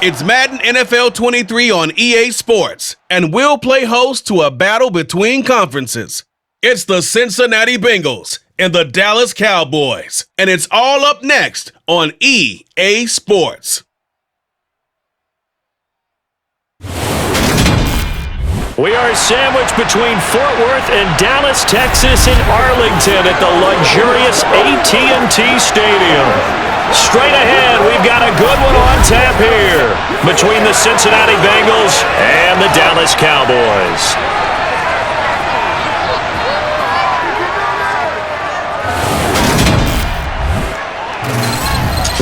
It's Madden NFL 23 on EA Sports, and we'll play host to a battle between conferences. It's the Cincinnati Bengals and the Dallas Cowboys, and it's all up next on EA Sports. We are sandwiched between Fort Worth and Dallas, Texas, and Arlington at the luxurious AT&T Stadium. Straight ahead, we've got a good one on tap here between the Cincinnati Bengals and the Dallas Cowboys.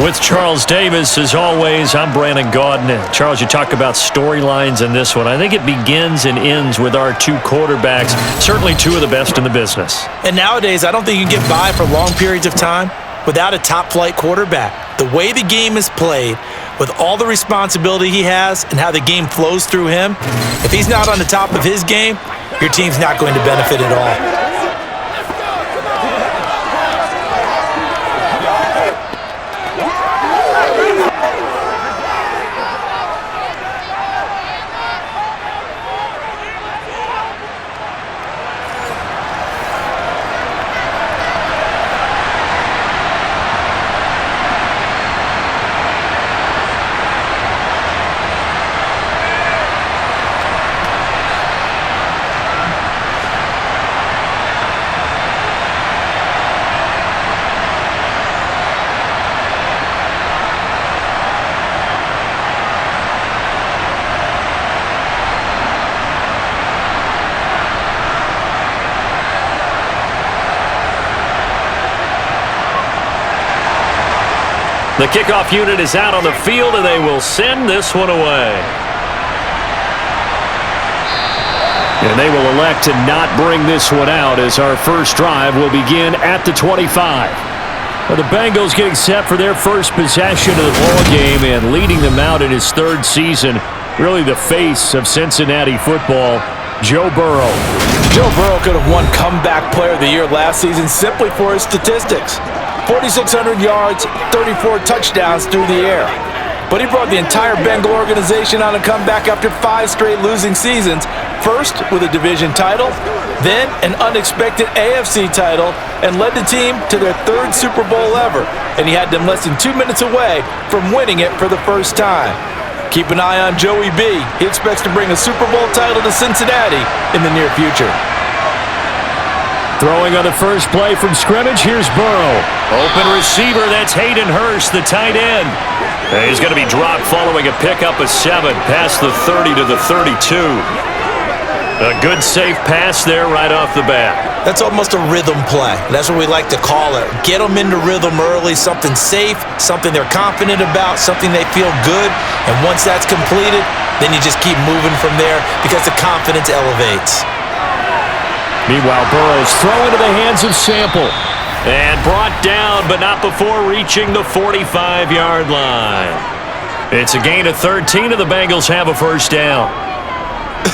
With Charles Davis, as always, I'm Brandon Gaudin. Charles, you talk about storylines in this one. I think it begins and ends with our two quarterbacks, certainly two of the best in the business. And nowadays, I don't think you can get by for long periods of time without a top-flight quarterback. The way the game is played, with all the responsibility he has and how the game flows through him, if he's not on the top of his game, your team's not going to benefit at all. The kickoff unit is out on the field, and they will send this one away. And they will elect to not bring this one out as our first drive will begin at the 25. Well, the Bengals getting set for their first possession of the ballgame and leading them out in his third season. Really the face of Cincinnati football, Joe Burrow. Joe Burrow could have won Comeback Player of the Year last season simply for his statistics. 4,600 yards, 34 touchdowns through the air. But he brought the entire Bengal organization on a comeback after 5 straight losing seasons. First with a division title, then an unexpected AFC title, and led the team to their 3rd Super Bowl ever. And he had them less than 2 minutes away from winning it for the first time. Keep an eye on Joey B. He expects to bring a Super Bowl title to Cincinnati in the near future. Throwing on the first play from scrimmage, here's Burrow. Open receiver, that's Hayden Hurst, the tight end. And he's going to be dropped following a pickup of 7, past the 30 to the 32. A good, safe pass there right off the bat. That's almost a rhythm play. That's what we like to call it. Get them into rhythm early, something safe, something they're confident about, something they feel good. And once that's completed, then you just keep moving from there because the confidence elevates. Meanwhile, Burrow's throw into the hands of Sample. And brought down, but not before reaching the 45-yard line. It's a gain of 13, and the Bengals have a first down.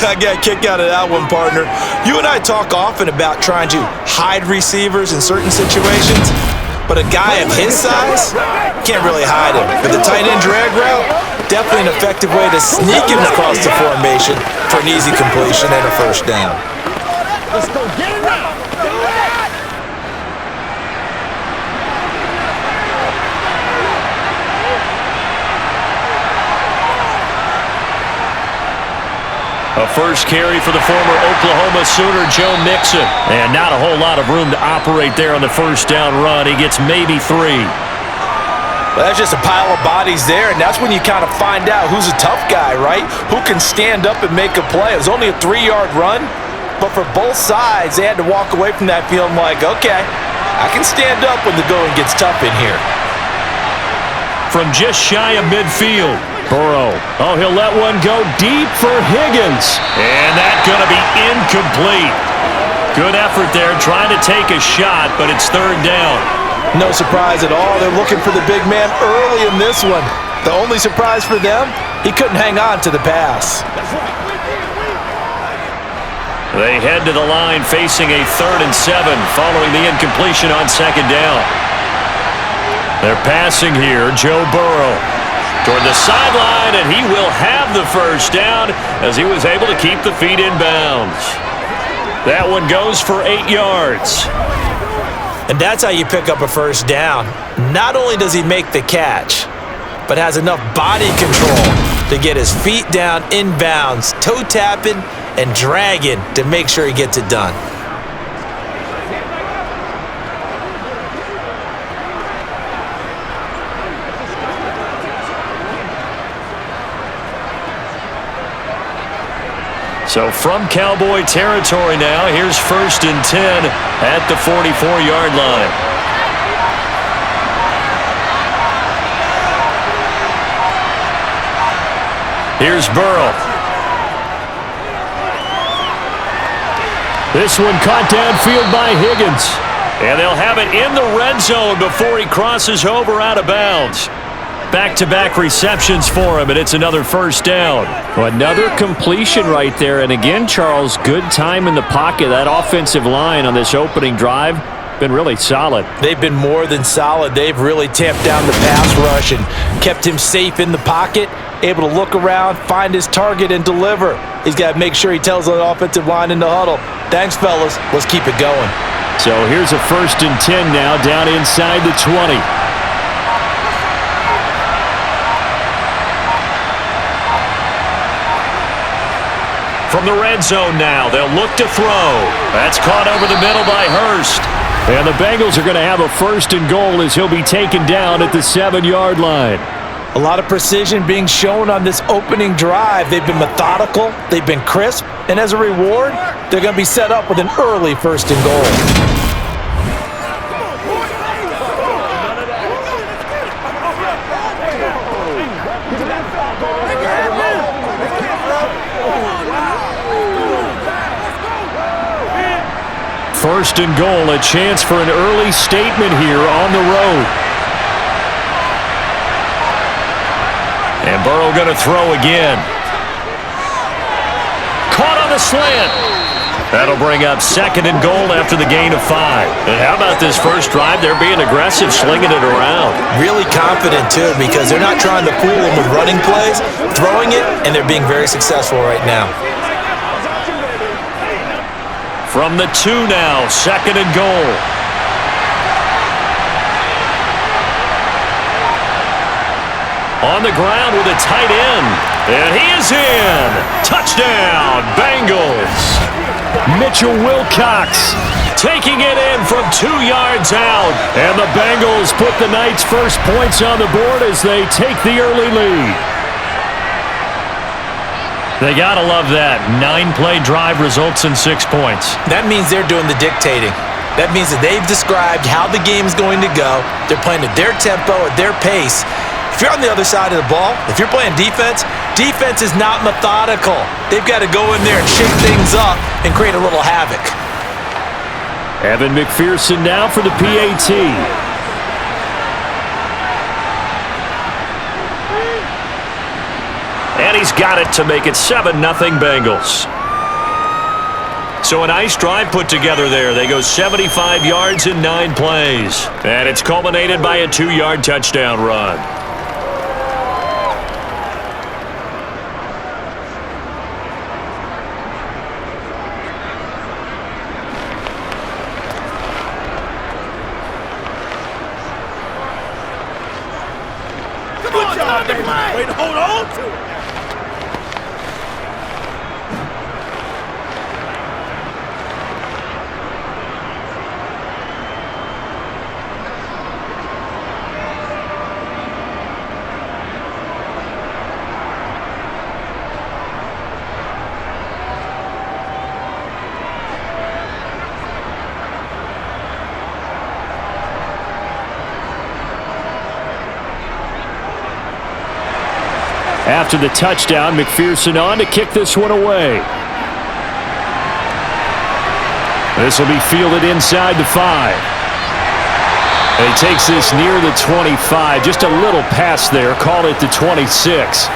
I got a kick out of that one, partner. You and I talk often about trying to hide receivers in certain situations, but a guy of his size can't really hide him. With the tight end drag route, definitely an effective way to sneak him across the formation for an easy completion and a first down. Let's go, get it out! A first carry for the former Oklahoma Sooner, Joe Mixon. And not a whole lot of room to operate there on the first down run. He gets maybe 3. Well, that's just a pile of bodies there, and that's when you kind of find out who's a tough guy, right? Who can stand up and make a play. It was only a 3-yard run. But for both sides, they had to walk away from that feeling like, okay, I can stand up when the going gets tough in here. From just shy of midfield, Burrow. Oh, he'll let one go deep for Higgins. And that's going to be incomplete. Good effort there, trying to take a shot, but it's 3rd down. No surprise at all. They're looking for the big man early in this one. The only surprise for them, he couldn't hang on to the pass. They head to the line facing a 3rd and 7 following the incompletion on 2nd down. They're passing here, Joe Burrow. toward the sideline, and he will have the first down as he was able to keep the feet in bounds. That one goes for 8 yards. And that's how you pick up a first down. Not only does he make the catch, but has enough body control to get his feet down in bounds, toe tapping and dragging to make sure he gets it done. So from Cowboy territory now, here's 1st and 10 at the 44-yard line. Here's Burrow. This one caught downfield by Higgins. And they'll have it in the red zone before he crosses over out of bounds. Back-to-back receptions for him, and it's another first down. Well, another completion right there. And again, Charles, good time in the pocket. That offensive line on this opening drive been really solid. They've been more than solid. They've really tamped down the pass rush and kept him safe in the pocket, able to look around, find his target, and deliver. He's got to make sure he tells the offensive line in the huddle, thanks, fellas. Let's keep it going. So here's a 1st and 10 now down inside the 20. From the red zone now, they'll look to throw. That's caught over the middle by Hurst. And the Bengals are going to have a 1st and goal as he'll be taken down at the 7-yard line. A lot of precision being shown on this opening drive. They've been methodical, they've been crisp, and as a reward, they're going to be set up with an early 1st and goal. First and goal, a chance for an early statement here on the road. And Burrow going to throw again. Caught on the slant. That'll bring up 2nd and goal after the gain of 5. And how about this first drive? They're being aggressive, slinging it around. Really confident, too, because they're not trying to fool him with running plays, throwing it, and they're being very successful right now. From the 2 now, 2nd and goal. On the ground with a tight end. And he is in. Touchdown, Bengals. Mitchell Wilcox taking it in from 2 yards out. And the Bengals put the Knights' first points on the board as they take the early lead. They got to love that. 9-play drive results in 6 points. That means they're doing the dictating. That means that they've described how the game's going to go. They're playing at their tempo, at their pace. If you're on the other side of the ball, if you're playing defense, defense is not methodical. They've got to go in there and shake things up and create a little havoc. Evan McPherson now for the PAT. And he's got it to make it 7-0 Bengals. So a nice drive put together there. They go 75 yards in 9 plays. And it's culminated by a 2-yard touchdown run. Good job, man. Way to hold on to it. After the touchdown, McPherson on to kick this one away. This will be fielded inside the 5. And he takes this near the 25. Just a little pass there. Call it the 26.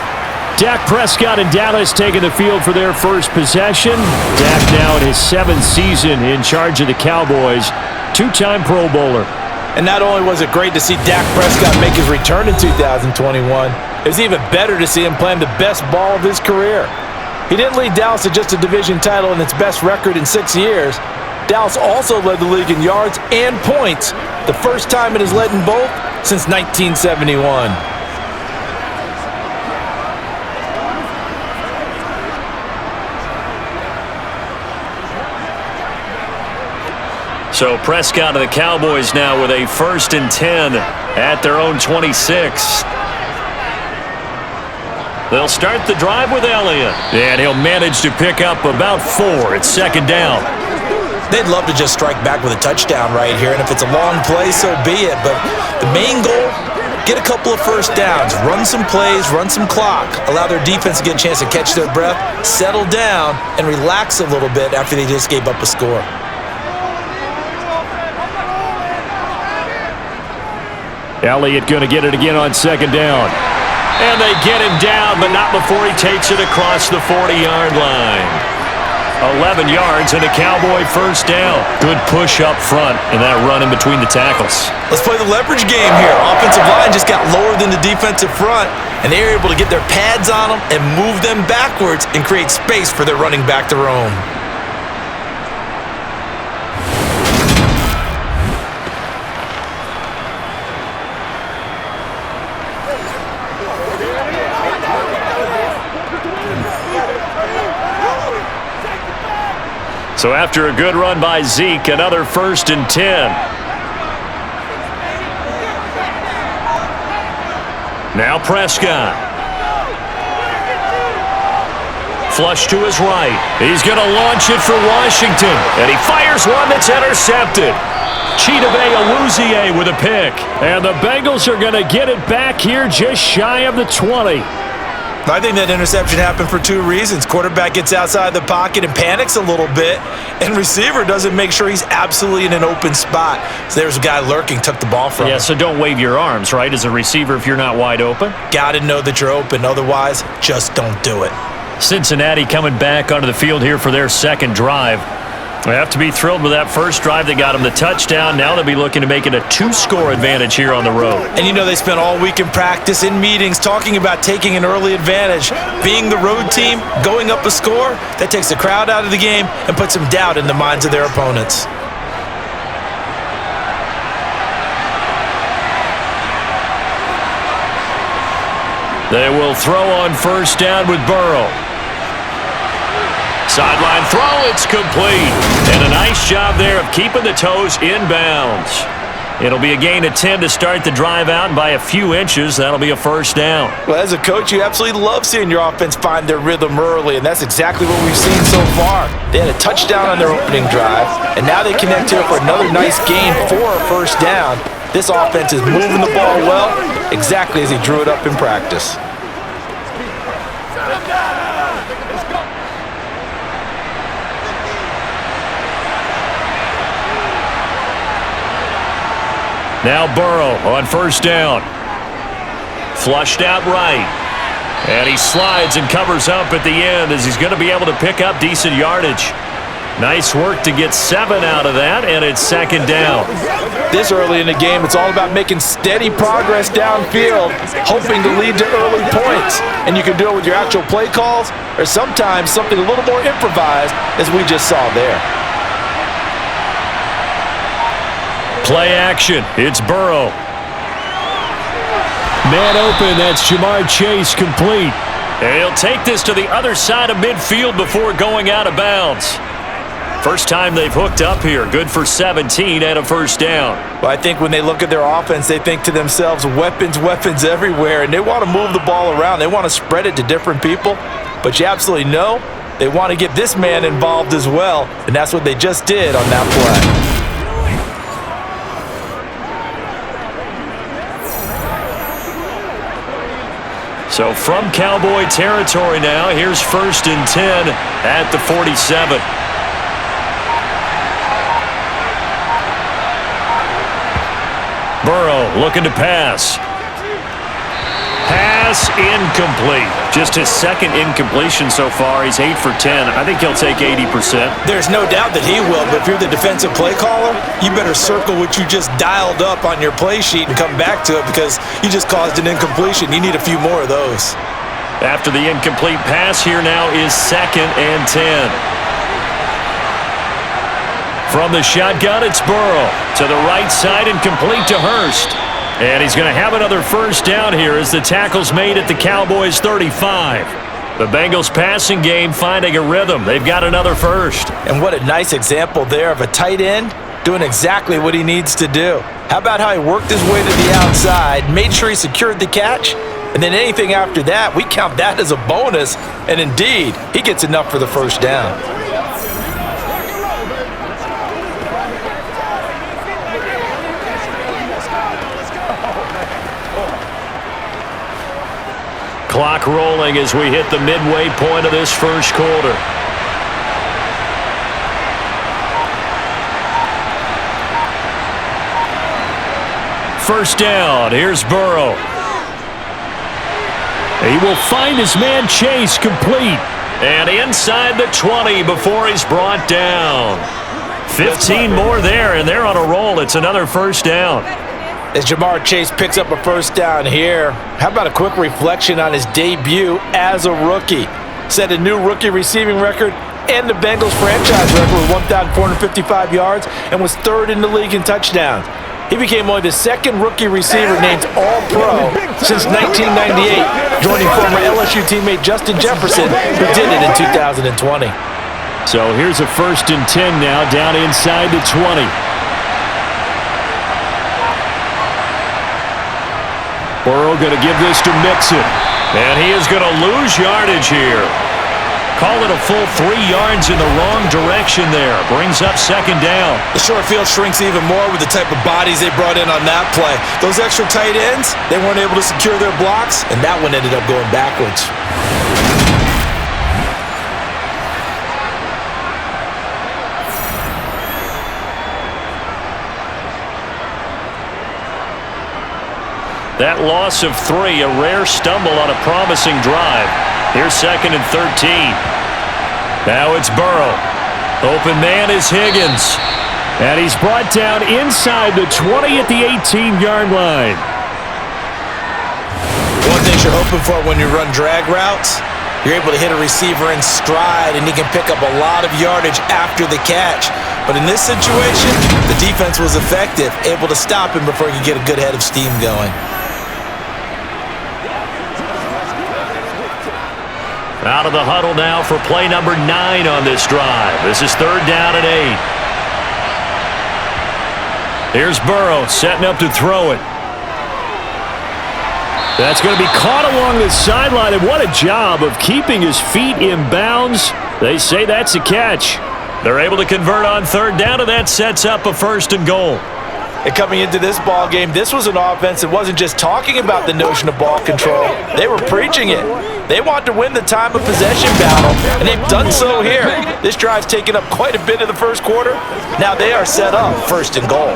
Dak Prescott and Dallas taking the field for their first possession. Dak now in his 7th season in charge of the Cowboys. 2-time Pro Bowler. And not only was it great to see Dak Prescott make his return in 2021, It's even better to see him playing the best ball of his career. He didn't lead Dallas to just a division title and its best record in 6 years. Dallas also led the league in yards and points, the first time it has led in both since 1971. So Prescott of the Cowboys now with a 1st and 10 at their own 26. They'll start the drive with Elliott, and he'll manage to pick up about 4. It's 2nd down. They'd love to just strike back with a touchdown right here, and if it's a long play, so be it. But the main goal, get a couple of first downs, run some plays, run some clock, allow their defense to get a chance to catch their breath, settle down, and relax a little bit after they just gave up a score. Elliott going to get it again on 2nd down. And they get him down, but not before he takes it across the 40-yard line. 11 yards and a Cowboy 1st down. Good push up front and that run in between the tackles. Let's play the leverage game here. Offensive line just got lower than the defensive front, and they were able to get their pads on them and move them backwards and create space for their running back to roam. So after a good run by Zeke, another 1st and 10. Now Prescott. Flush to his right. He's going to launch it for Washington. And he fires one that's intercepted. Chidobe Awuzie with a pick. And the Bengals are going to get it back here just shy of the 20. I think that interception happened for 2 reasons. Quarterback gets outside the pocket and panics a little bit, and receiver doesn't make sure he's absolutely in an open spot. So there's a guy lurking, took the ball from him. Yeah, so don't wave your arms, right, as a receiver if you're not wide open. Got to know that you're open. Otherwise, just don't do it. Cincinnati coming back onto the field here for their 2nd drive. They have to be thrilled with that first drive that got them the touchdown. Now they'll be looking to make it a 2-score advantage here on the road. And you know they spent all week in practice, in meetings, talking about taking an early advantage. Being the road team, going up a score, that takes the crowd out of the game and puts some doubt in the minds of their opponents. They will throw on 1st down with Burrow. Sideline throw, it's complete. And a nice job there of keeping the toes inbounds. It'll be a gain of 10 to start the drive out, and by a few inches, that'll be a 1st down. Well, as a coach, you absolutely love seeing your offense find their rhythm early, and that's exactly what we've seen so far. They had a touchdown on their opening drive, and now they connect here for another nice gain for a 1st down. This offense is moving the ball well, exactly as he drew it up in practice. Now Burrow on 1st down. Flushed out right. And he slides and covers up at the end as he's going to be able to pick up decent yardage. Nice work to get 7 out of that, and it's 2nd down. This early in the game, it's all about making steady progress downfield, hoping to lead to early points. And you can do it with your actual play calls or sometimes something a little more improvised, as we just saw there. Play action. It's Burrow. Man open. That's Jamar Chase complete. And he'll take this to the other side of midfield before going out of bounds. First time they've hooked up here. Good for 17 and a 1st down. Well, I think when they look at their offense, they think to themselves, weapons, weapons everywhere, and they want to move the ball around. They want to spread it to different people. But you absolutely know they want to get this man involved as well, and that's what they just did on that play. So from Cowboy territory now, here's 1st and 10 at the 47. Burrow looking to pass. Pass pass incomplete. Just his second incompletion so far. He's 8 for 10. I think he'll take 80%. There's no doubt that he will, but if you're the defensive play caller, you better circle what you just dialed up on your play sheet and come back to it because you just caused an incompletion. You need a few more of those. After the incomplete pass, here now is 2nd and 10. From the shotgun, it's Burrow. To the right side and complete to Hurst. And he's going to have another first down here as the tackle's made at the Cowboys' 35. The Bengals passing game finding a rhythm. They've got another first. And what a nice example there of a tight end doing exactly what he needs to do. How about how he worked his way to the outside, made sure he secured the catch, and then anything after that, we count that as a bonus. And indeed, he gets enough for the first down. Clock rolling as we hit the midway point of this first quarter. First down, here's Burrow. He will find his man Chase complete. And inside the 20 before he's brought down. 15 more there, and they're on a roll. It's another first down. As Jamar Chase picks up a first down here, how about a quick reflection on his debut as a rookie? Set a new rookie receiving record and the Bengals franchise record with 1,455 yards and was 3rd in the league in touchdowns. He became only the 2nd rookie receiver named All-Pro since 1998, joining former LSU teammate Justin Jefferson, who did it in 2020. So here's a 1st and 10 now, down inside the 20. Burrow going to give this to Mixon. And he is going to lose yardage here. Call it a full 3 yards in the wrong direction there. Brings up 2nd down. The short field shrinks even more with the type of bodies they brought in on that play. Those extra tight ends, they weren't able to secure their blocks, and that one ended up going backwards. That loss of 3, a rare stumble on a promising drive. Here's 2nd and 13. Now it's Burrow. Open man is Higgins. And he's brought down inside the 20 at the 18-yard line. One thing you're hoping for when you run drag routes, you're able to hit a receiver in stride, and he can pick up a lot of yardage after the catch. But in this situation, the defense was effective, able to stop him before he could get a good head of steam going. Out of the huddle now for play number 9 on this drive. This is 3rd down and 8. Here's Burrow setting up to throw it. That's going to be caught along the sideline, and what a job of keeping his feet in bounds. They say that's a catch. They're able to convert on 3rd down, and that sets up a 1st and goal. And coming into this ball game, this was an offense that wasn't just talking about the notion of ball control. They were preaching it. They want to win the time of possession battle, and they've done so here. This drive's taken up quite a bit of the first quarter. Now they are set up 1st and goal.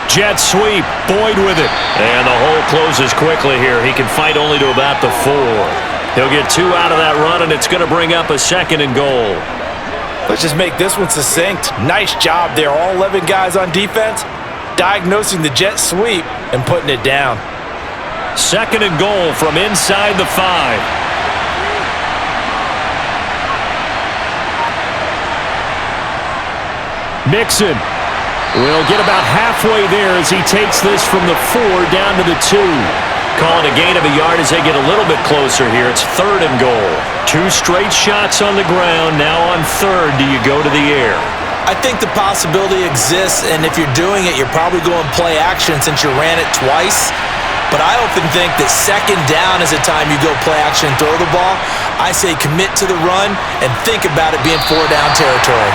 Jet sweep, Boyd with it. And the hole closes quickly here. He can fight only to about the 4. He'll get 2 out of that run, and it's going to bring up a 2nd and goal. Let's just make this one succinct. Nice job there. All 11 guys on defense, diagnosing the jet sweep and putting it down. 2nd and goal from inside the 5. Mixon will get about halfway there as he takes this from the 4 down to the 2. Call it a gain of a yard as they get a little bit closer here. It's 3rd and goal. 2 straight shots on the ground. Now on 3rd, do you go to the air? I think the possibility exists, and if you're doing it, you're probably going play action since you ran it twice. But I often think that 2nd down is the time you go play action and throw the ball. I say commit to the run and think about it being 4-down territory.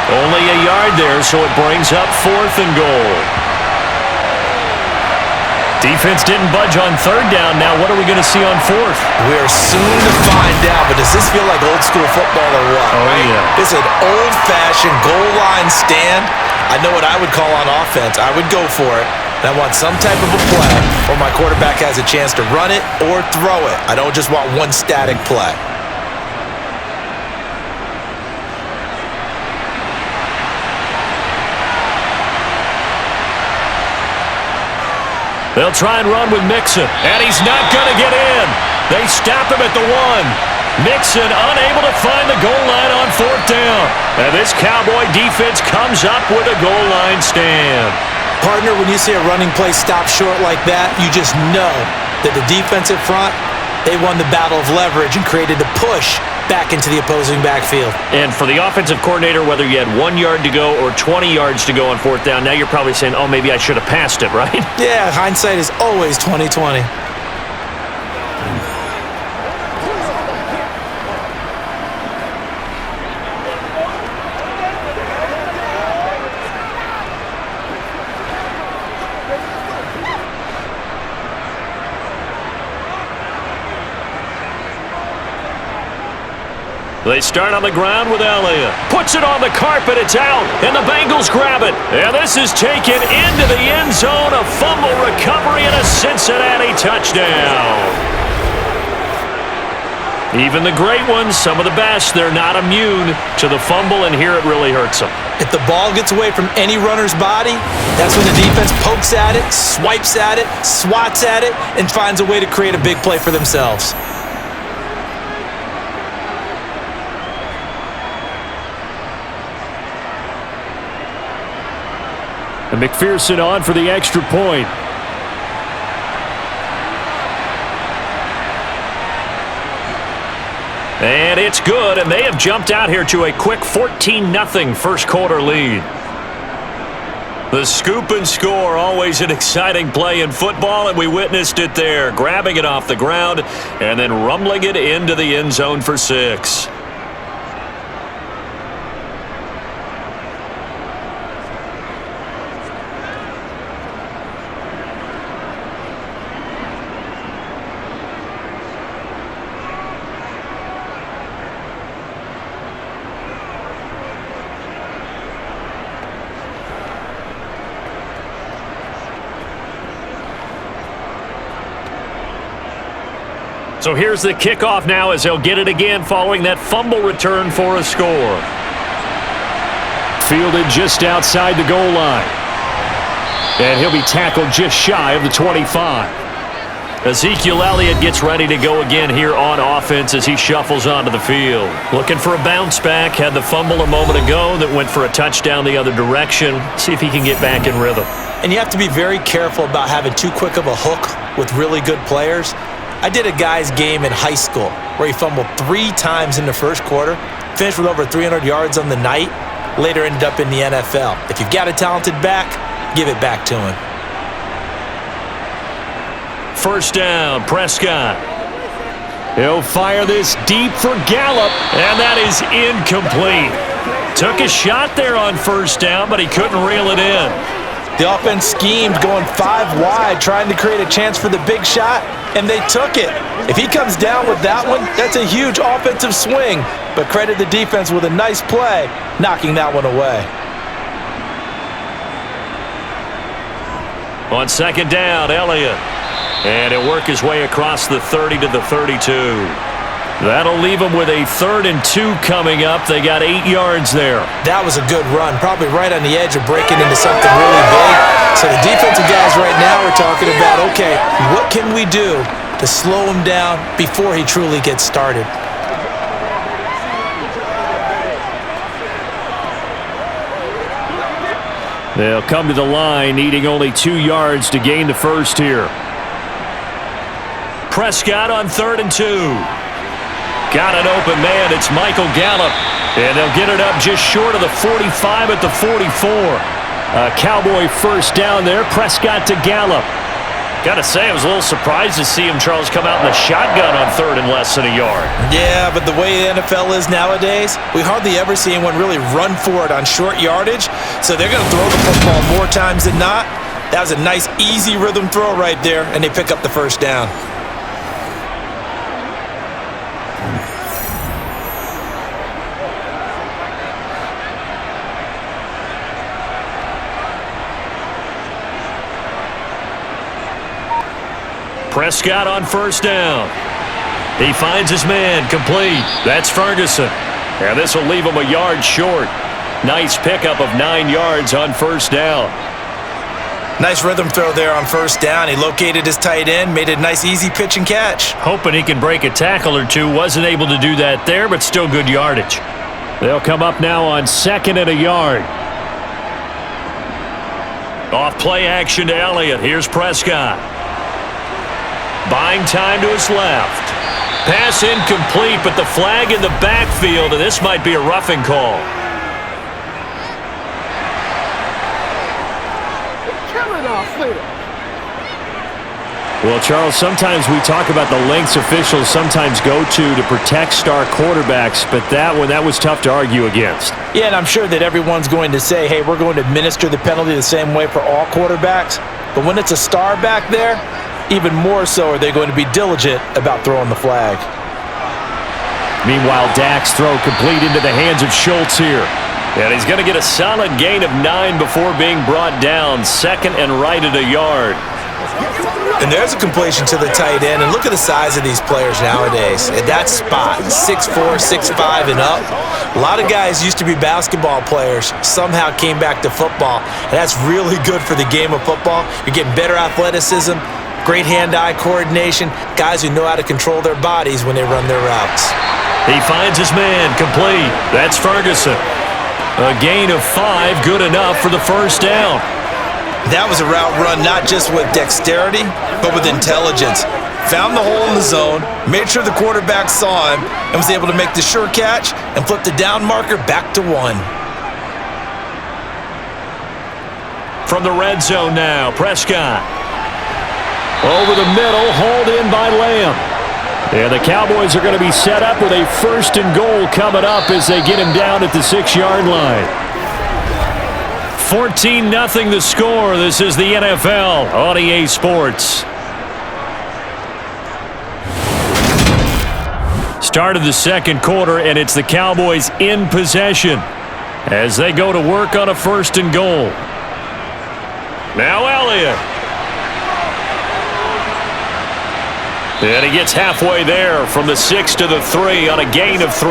Only a yard there, so it brings up 4th and goal. Defense didn't budge on third down. Now what are we going to see on fourth? We're soon to find out, but does this feel like old school football or what? Oh, yeah. This is an old-fashioned goal line stand. I know what I would call on offense. I would go for it. And I want some type of a play where my quarterback has a chance to run it or throw it. I don't just want one static play. They'll try and run with Mixon, and he's not going to get in. They stop him at the 1. Mixon unable to find the goal line on fourth down. And this Cowboy defense comes up with a goal line stand. Partner, when you see a running play stop short like that, you just know that the defensive front, they won the battle of leverage and created the push back into the opposing backfield. And for the offensive coordinator, whether you had 1 yard to go or 20 yards to go on fourth down, now you're probably saying, oh, maybe I should have passed it, right? Yeah, hindsight is always 20/20. They start on the ground with Elliott. Puts it on the carpet. It's out. And the Bengals grab it. And this is taken into the end zone. A fumble recovery and a Cincinnati touchdown. Even the great ones, some of the best, they're not immune to the fumble, and here it really hurts them. If the ball gets away from any runner's body, that's when the defense pokes at it, swipes at it, swats at it, and finds a way to create a big play for themselves. And McPherson on for the extra point. And it's good, and they have jumped out here to a quick 14-0 first quarter lead. The scoop and score, always an exciting play in football, and we witnessed it there, grabbing it off the ground and then rumbling it into the end zone for 6. So here's the kickoff now as they'll get it again following that fumble return for a score. Fielded just outside the goal line. And he'll be tackled just shy of the 25. Ezekiel Elliott gets ready to go again here on offense as he shuffles onto the field. Looking for a bounce back. Had the fumble a moment ago that went for a touchdown the other direction. See if he can get back in rhythm. And you have to be very careful about having too quick of a hook with really good players. I did a guy's game in high school where he fumbled 3 times in the first quarter, finished with over 300 yards on the night, later ended up in the NFL. If you've got a talented back, give it back to him. First down, Prescott. He'll fire this deep for Gallup, and that is incomplete. Took a shot there on first down, but he couldn't reel it in. The offense schemed going 5 wide, trying to create a chance for the big shot, and they took it. If he comes down with that one, that's a huge offensive swing. But credit the defense with a nice play, knocking that one away. On second down, Elliott. And he'll work his way across the 30 to the 32. That'll leave them with a 3rd and 2 coming up. They got 8 yards there. That was a good run, probably right on the edge of breaking into something really big. So the defensive guys right now are talking about, okay, what can we do to slow him down before he truly gets started? They'll come to the line, needing only 2 yards to gain the first here. Prescott on 3rd and 2. Got an open man. It's Michael Gallup. And they'll get it up just short of the 45 at the 44. Cowboy first down there. Prescott to Gallup. Got to say, I was a little surprised to see him, Charles, come out in the shotgun on 3rd and less than a yard. Yeah, but the way the NFL is nowadays, we hardly ever see anyone really run for it on short yardage. So they're going to throw the football more times than not. That was a nice, easy rhythm throw right there, and they pick up the first down. Prescott on first down. He finds his man, complete. That's Ferguson. And this will leave him a yard short. Nice pickup of 9 yards on first down. Nice rhythm throw there on first down. He located his tight end, made a nice easy pitch and catch. Hoping he can break a tackle or two. Wasn't able to do that there, but still good yardage. They'll come up now on second and a yard. Off play action to Elliott. Here's Prescott. Buying time to his left. Pass incomplete, but the flag in the backfield, and this might be a roughing call. Well, Charles, sometimes we talk about the lengths officials sometimes go to protect star quarterbacks, but that was tough to argue against. Yeah, and I'm sure that everyone's going to say, hey, we're going to administer the penalty the same way for all quarterbacks. But when it's a star back there, even more so are they going to be diligent about throwing the flag. Meanwhile, Dak's throw complete into the hands of Schultz here. And he's going to get a solid gain of 9 before being brought down. Second and right at a yard. And there's a completion to the tight end. And look at the size of these players nowadays. At that spot, 6'4", 6'5", and up. A lot of guys used to be basketball players, somehow came back to football. And that's really good for the game of football. You're getting better athleticism, great hand-eye coordination, guys who know how to control their bodies when they run their routes. He finds his man, complete. That's Ferguson. A gain of 5, good enough for the first down. That was a route run not just with dexterity, but with intelligence. Found the hole in the zone, made sure the quarterback saw him, and was able to make the sure catch and flip the down marker back to 1. From the red zone now, Prescott. Over the middle, hauled in by Lamb. And the Cowboys are going to be set up with a first and goal coming up as they get him down at the 6-yard line. 14-0 the score. This is the NFL on EA Sports. Start of the second quarter, and it's the Cowboys in possession as they go to work on a first and goal. Now Elliott. And he gets halfway there from the 6 to the 3 on a gain of 3.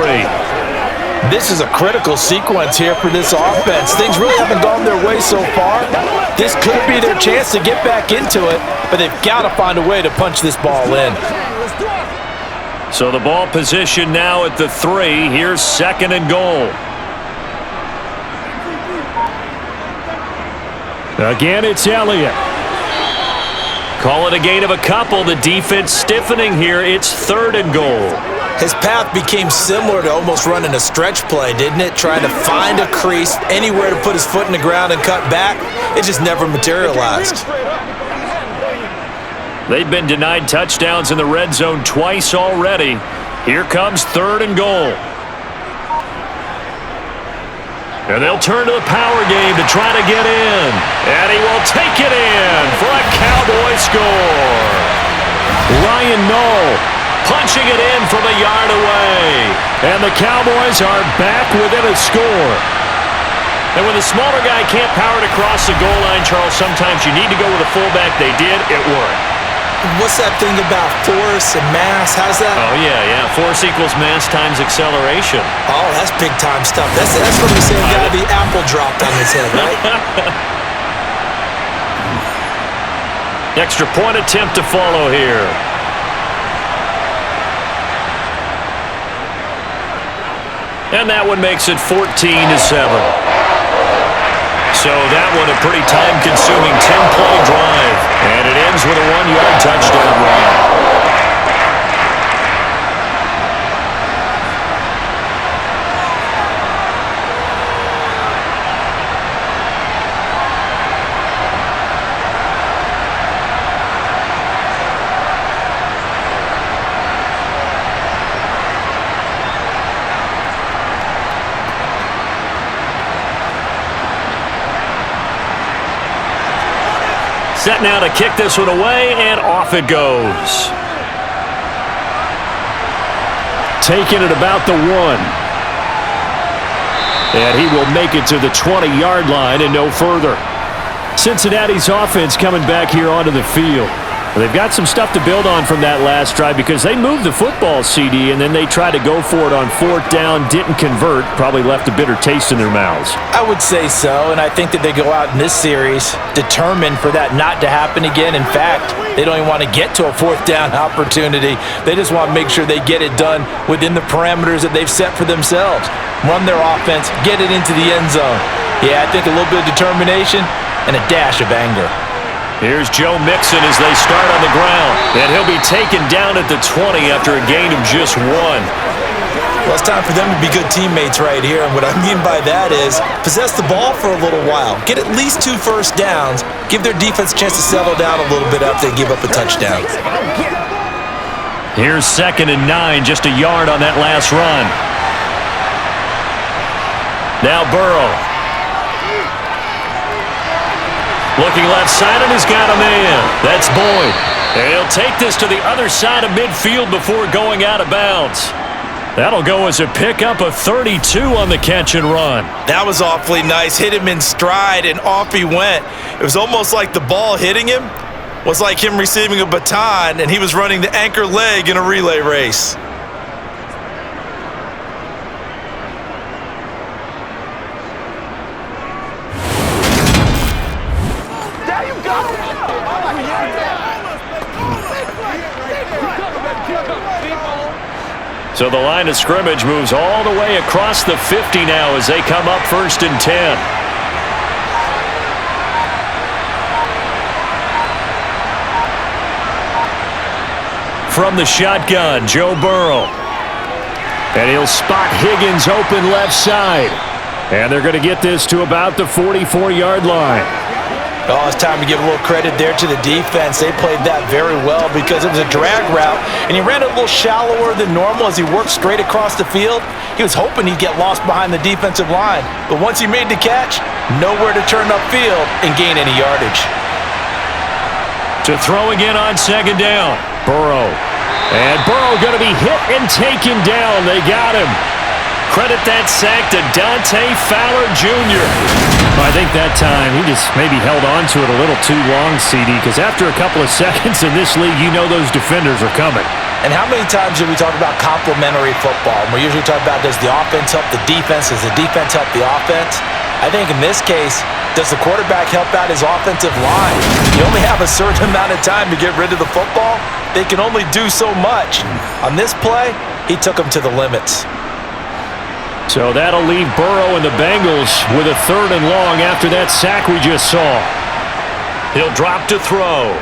This is a critical sequence here for this offense. Things really haven't gone their way so far. This could be their chance to get back into it, but they've got to find a way to punch this ball in. So the ball position now at the 3. Here's second and goal. Again, it's Elliott. Call it a gain of a couple. The defense stiffening here. It's third and goal. His path became similar to almost running a stretch play, didn't it? Trying to find a crease, anywhere to put his foot in the ground and cut back. It just never materialized. They've been denied touchdowns in the red zone twice already. Here comes third and goal. And they'll turn to the power game to try to get in. And he will take it in for a Cowboy score. Ryan Knoll punching it in from a yard away. And the Cowboys are back within a score. And when the smaller guy can't power it across the goal line, Charles, sometimes you need to go with a fullback. They did. It worked. What's that thing about force and mass? How's that? Oh, yeah. Force equals mass times acceleration. Oh, that's big-time stuff. That's from the same guy the apple dropped on his head, right? Extra point attempt to follow here. And that one makes it 14-7. So that one a pretty time-consuming 10-play drive. And it ends with a 1-yard touchdown run. Set now to kick this one away, and off it goes. Taking it about the 1. And he will make it to the 20-yard line and no further. Cincinnati's offense coming back here onto the field. They've got some stuff to build on from that last drive because they moved the football, CD, and then they tried to go for it on 4th down, didn't convert, probably left a bitter taste in their mouths. I would say so, and I think that they go out in this series determined for that not to happen again. In fact, they don't even want to get to a 4th down opportunity. They just want to make sure they get it done within the parameters that they've set for themselves. Run their offense, get it into the end zone. Yeah, I think a little bit of determination and a dash of anger. Here's Joe Mixon as they start on the ground. And he'll be taken down at the 20 after a gain of just 1. Well, it's time for them to be good teammates right here. And what I mean by that is possess the ball for a little while. Get at least 2 first downs. Give their defense a chance to settle down a little bit after they give up a touchdown. Here's 2nd and 9, just a yard on that last run. Now Burrow. Looking left side, and he's got a man. That's Boyd. And he'll take this to the other side of midfield before going out of bounds. That'll go as a pickup of 32 on the catch and run. That was awfully nice. Hit him in stride, and off he went. It was almost like the ball hitting him was like him receiving a baton, and he was running the anchor leg in a relay race. So the line of scrimmage moves all the way across the 50 now as they come up 1st and 10. From the shotgun, Joe Burrow. And he'll spot Higgins open left side. And they're going to get this to about the 44-yard line. Oh, it's time to give a little credit there to the defense. They played that very well because it was a drag route, and he ran it a little shallower than normal as he worked straight across the field. He was hoping he'd get lost behind the defensive line, but once he made the catch, nowhere to turn upfield and gain any yardage. To throw again on 2nd down, Burrow. And Burrow going to be hit and taken down. They got him. Credit that sack to Dante Fowler Jr. I think that time he just maybe held on to it a little too long, CD, because after a couple of seconds in this league, you know those defenders are coming. And how many times do we talk about complementary football? And we usually talk about, does the offense help the defense? Does the defense help the offense? I think in this case, does the quarterback help out his offensive line? You only have a certain amount of time to get rid of the football. They can only do so much. On this play, he took them to the limits. So that'll leave Burrow and the Bengals with a 3rd and long after that sack we just saw. He'll drop to throw.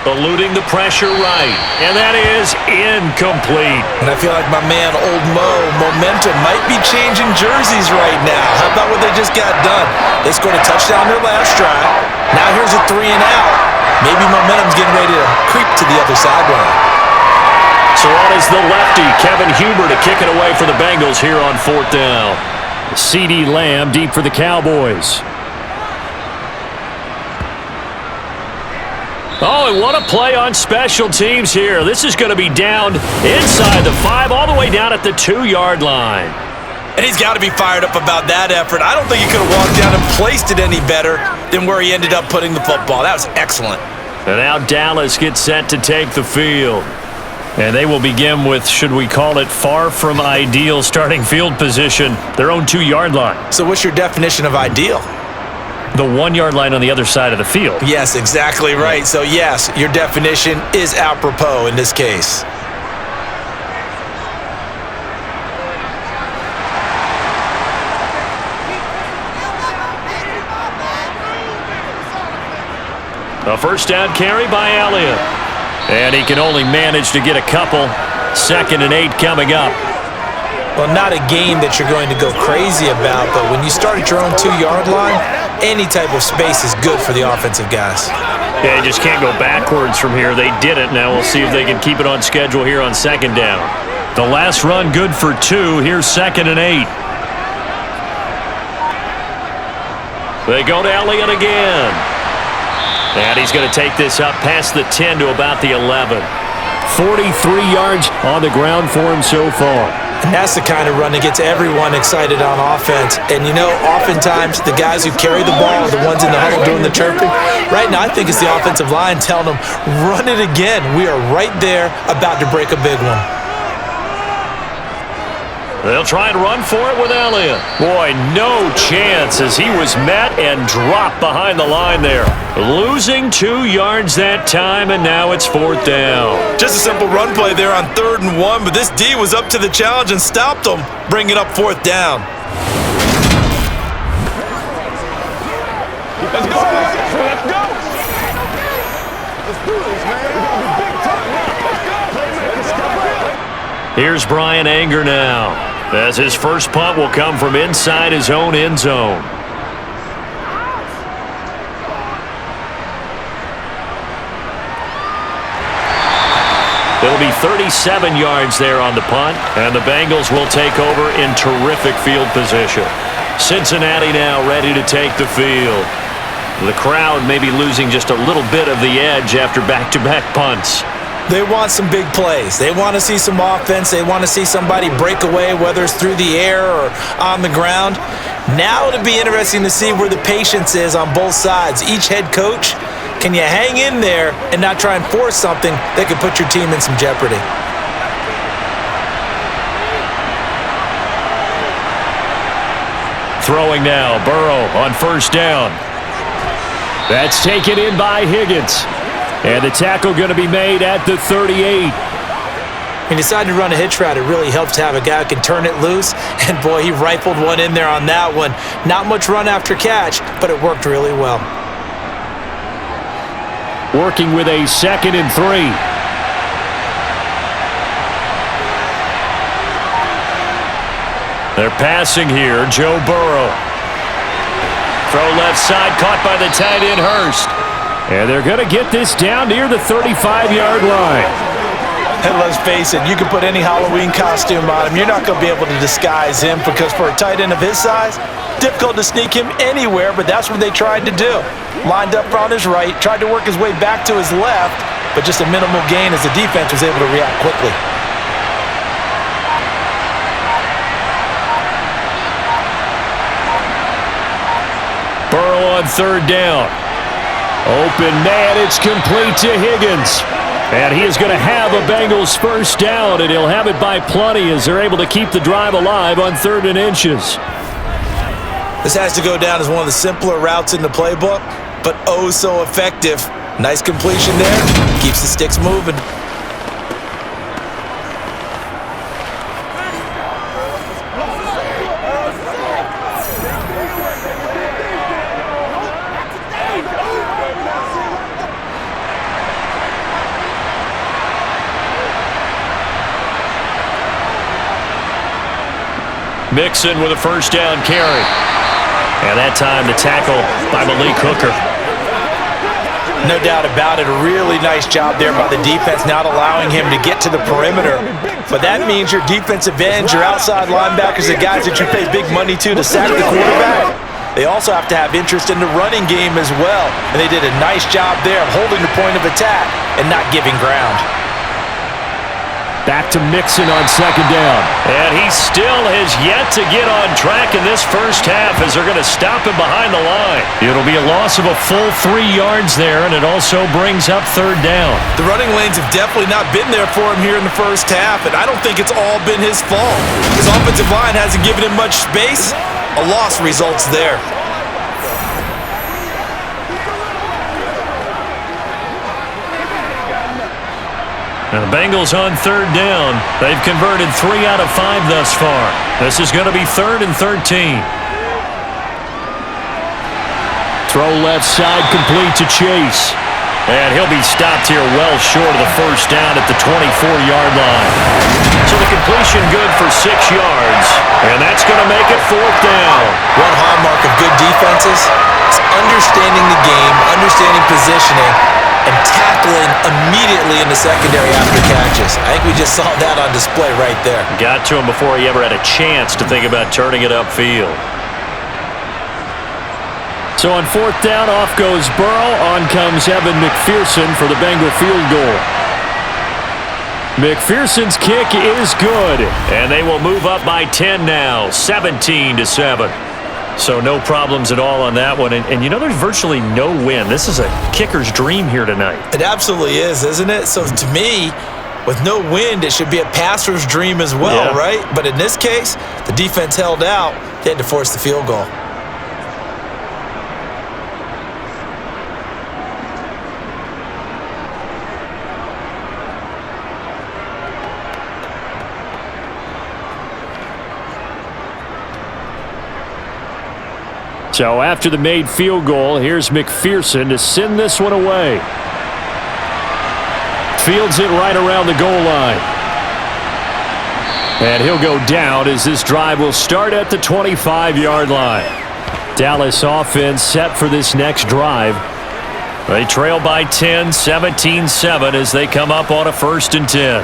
Eluding the pressure right. And that is incomplete. And I feel like my man, Old Mo, momentum might be changing jerseys right now. How about what they just got done? They scored a touchdown their last drive. Now here's a 3 and out. Maybe momentum's getting ready to creep to the other sideline. So on is the lefty, Kevin Huber, to kick it away for the Bengals here on 4th down. CeeDee Lamb deep for the Cowboys. Oh, and what a play on special teams here. This is going to be down inside the 5, all the way down at the 2-yard line. And he's got to be fired up about that effort. I don't think he could have walked down and placed it any better than where he ended up putting the football. That was excellent. And now Dallas gets set to take the field. And they will begin with, should we call it, far from ideal starting field position, their own 2-yard line. So what's your definition of ideal? The 1-yard line on the other side of the field. Yes, exactly right. So yes, your definition is apropos in this case. A 1st down carry by Elliott. And he can only manage to get a couple. 2nd and 8 coming up. Well, not a game that you're going to go crazy about, but when you start at your own 2-yard line, any type of space is good for the offensive guys. Yeah, you just can't go backwards from here. They did it. Now we'll see if they can keep it on schedule here on 2nd down. The last run good for 2. Here's 2nd and 8. They go to Elliott again. And he's going to take this up past the 10 to about the 11. 43 yards on the ground for him so far. And that's the kind of run that gets everyone excited on offense. And, you know, oftentimes the guys who carry the ball are the ones in the huddle doing the chirping. Right now, I think it's the offensive line telling them, run it again. We are right there about to break a big one. They'll try and run for it with Elliott. Boy, no chance as he was met and dropped behind the line there. Losing 2 yards that time, and now it's 4th down. Just a simple run play there on 3rd and 1, but this D was up to the challenge and stopped them, bringing up 4th down. Let's go. Let's go. Let's do this, man. We're going to be big time now. Let's go. Here's Brian Anger now, as his first punt will come from inside his own end zone. It'll be 37 yards there on the punt, and the Bengals will take over in terrific field position. Cincinnati now ready to take the field. The crowd may be losing just a little bit of the edge after back-to-back punts. They want some big plays. They want to see some offense. They want to see somebody break away, whether it's through the air or on the ground. Now it'll be interesting to see where the patience is on both sides. Each head coach, can you hang in there and not try and force something that could put your team in some jeopardy? Throwing now, Burrow on 1st down. That's taken in by Higgins. And the tackle going to be made at the 38. When you decide to run a hitch route, it really helps to have a guy who can turn it loose. And, boy, he rifled one in there on that one. Not much run after catch, but it worked really well. Working with a 2nd and 3. They're passing here, Joe Burrow. Throw left side, caught by the tight end Hurst. And they're going to get this down near the 35-yard line. And let's face it, you can put any Halloween costume on him. You're not going to be able to disguise him because for a tight end of his size, difficult to sneak him anywhere, but that's what they tried to do. Lined up on his right, tried to work his way back to his left, but just a minimal gain as the defense was able to react quickly. Burrow on 3rd down. Open man, it's complete to Higgins. And he is going to have a Bengals 1st down, and he'll have it by plenty as they're able to keep the drive alive on 3rd and inches. This has to go down as one of the simpler routes in the playbook, but oh so effective. Nice completion there. Keeps the sticks moving. Mixon with a 1st down carry. And that time the tackle by Malik Hooker. No doubt about it. A really nice job there by the defense, not allowing him to get to the perimeter. But that means your defensive ends, your outside linebackers, the guys that you pay big money to sack the quarterback, they also have to have interest in the running game as well. And they did a nice job there of holding the point of attack and not giving ground. Back to Mixon on 2nd down. And he still has yet to get on track in this first half as they're going to stop him behind the line. It'll be a loss of a full 3 yards there, and it also brings up 3rd down. The running lanes have definitely not been there for him here in the first half, and I don't think it's all been his fault. His offensive line hasn't given him much space. A loss results there. And the Bengals on 3rd down. They've converted 3 out of 5 thus far. This is going to be 3rd and 13. Throw left side complete to Chase. And he'll be stopped here well short of the 1st down at the 24-yard line. So the completion good for 6 yards. And that's going to make it 4th down. One hallmark of good defenses is understanding the game, understanding positioning, and tackling immediately in the secondary after catches. I think we just saw that on display right there. Got to him before he ever had a chance to think about turning it upfield. So on fourth down, off goes Burrow. On comes Evan McPherson for the Bengal field goal. McPherson's kick is good, and they will move up by 10 now, 17-7. So no problems at all on that one. And you know, there's virtually no win. This is a kicker's dream here tonight. It absolutely is, isn't it? So to me, with no wind, it should be a passer's dream as well, right? But in this case, the defense held out. They had to force the field goal. So after the made field goal, here's McPherson to send this one away. Fields it right around the goal line. And he'll go down as this drive will start at the 25-yard line. Dallas offense set for this next drive. They trail by 10, 17-7 as they come up on a 1st and 10.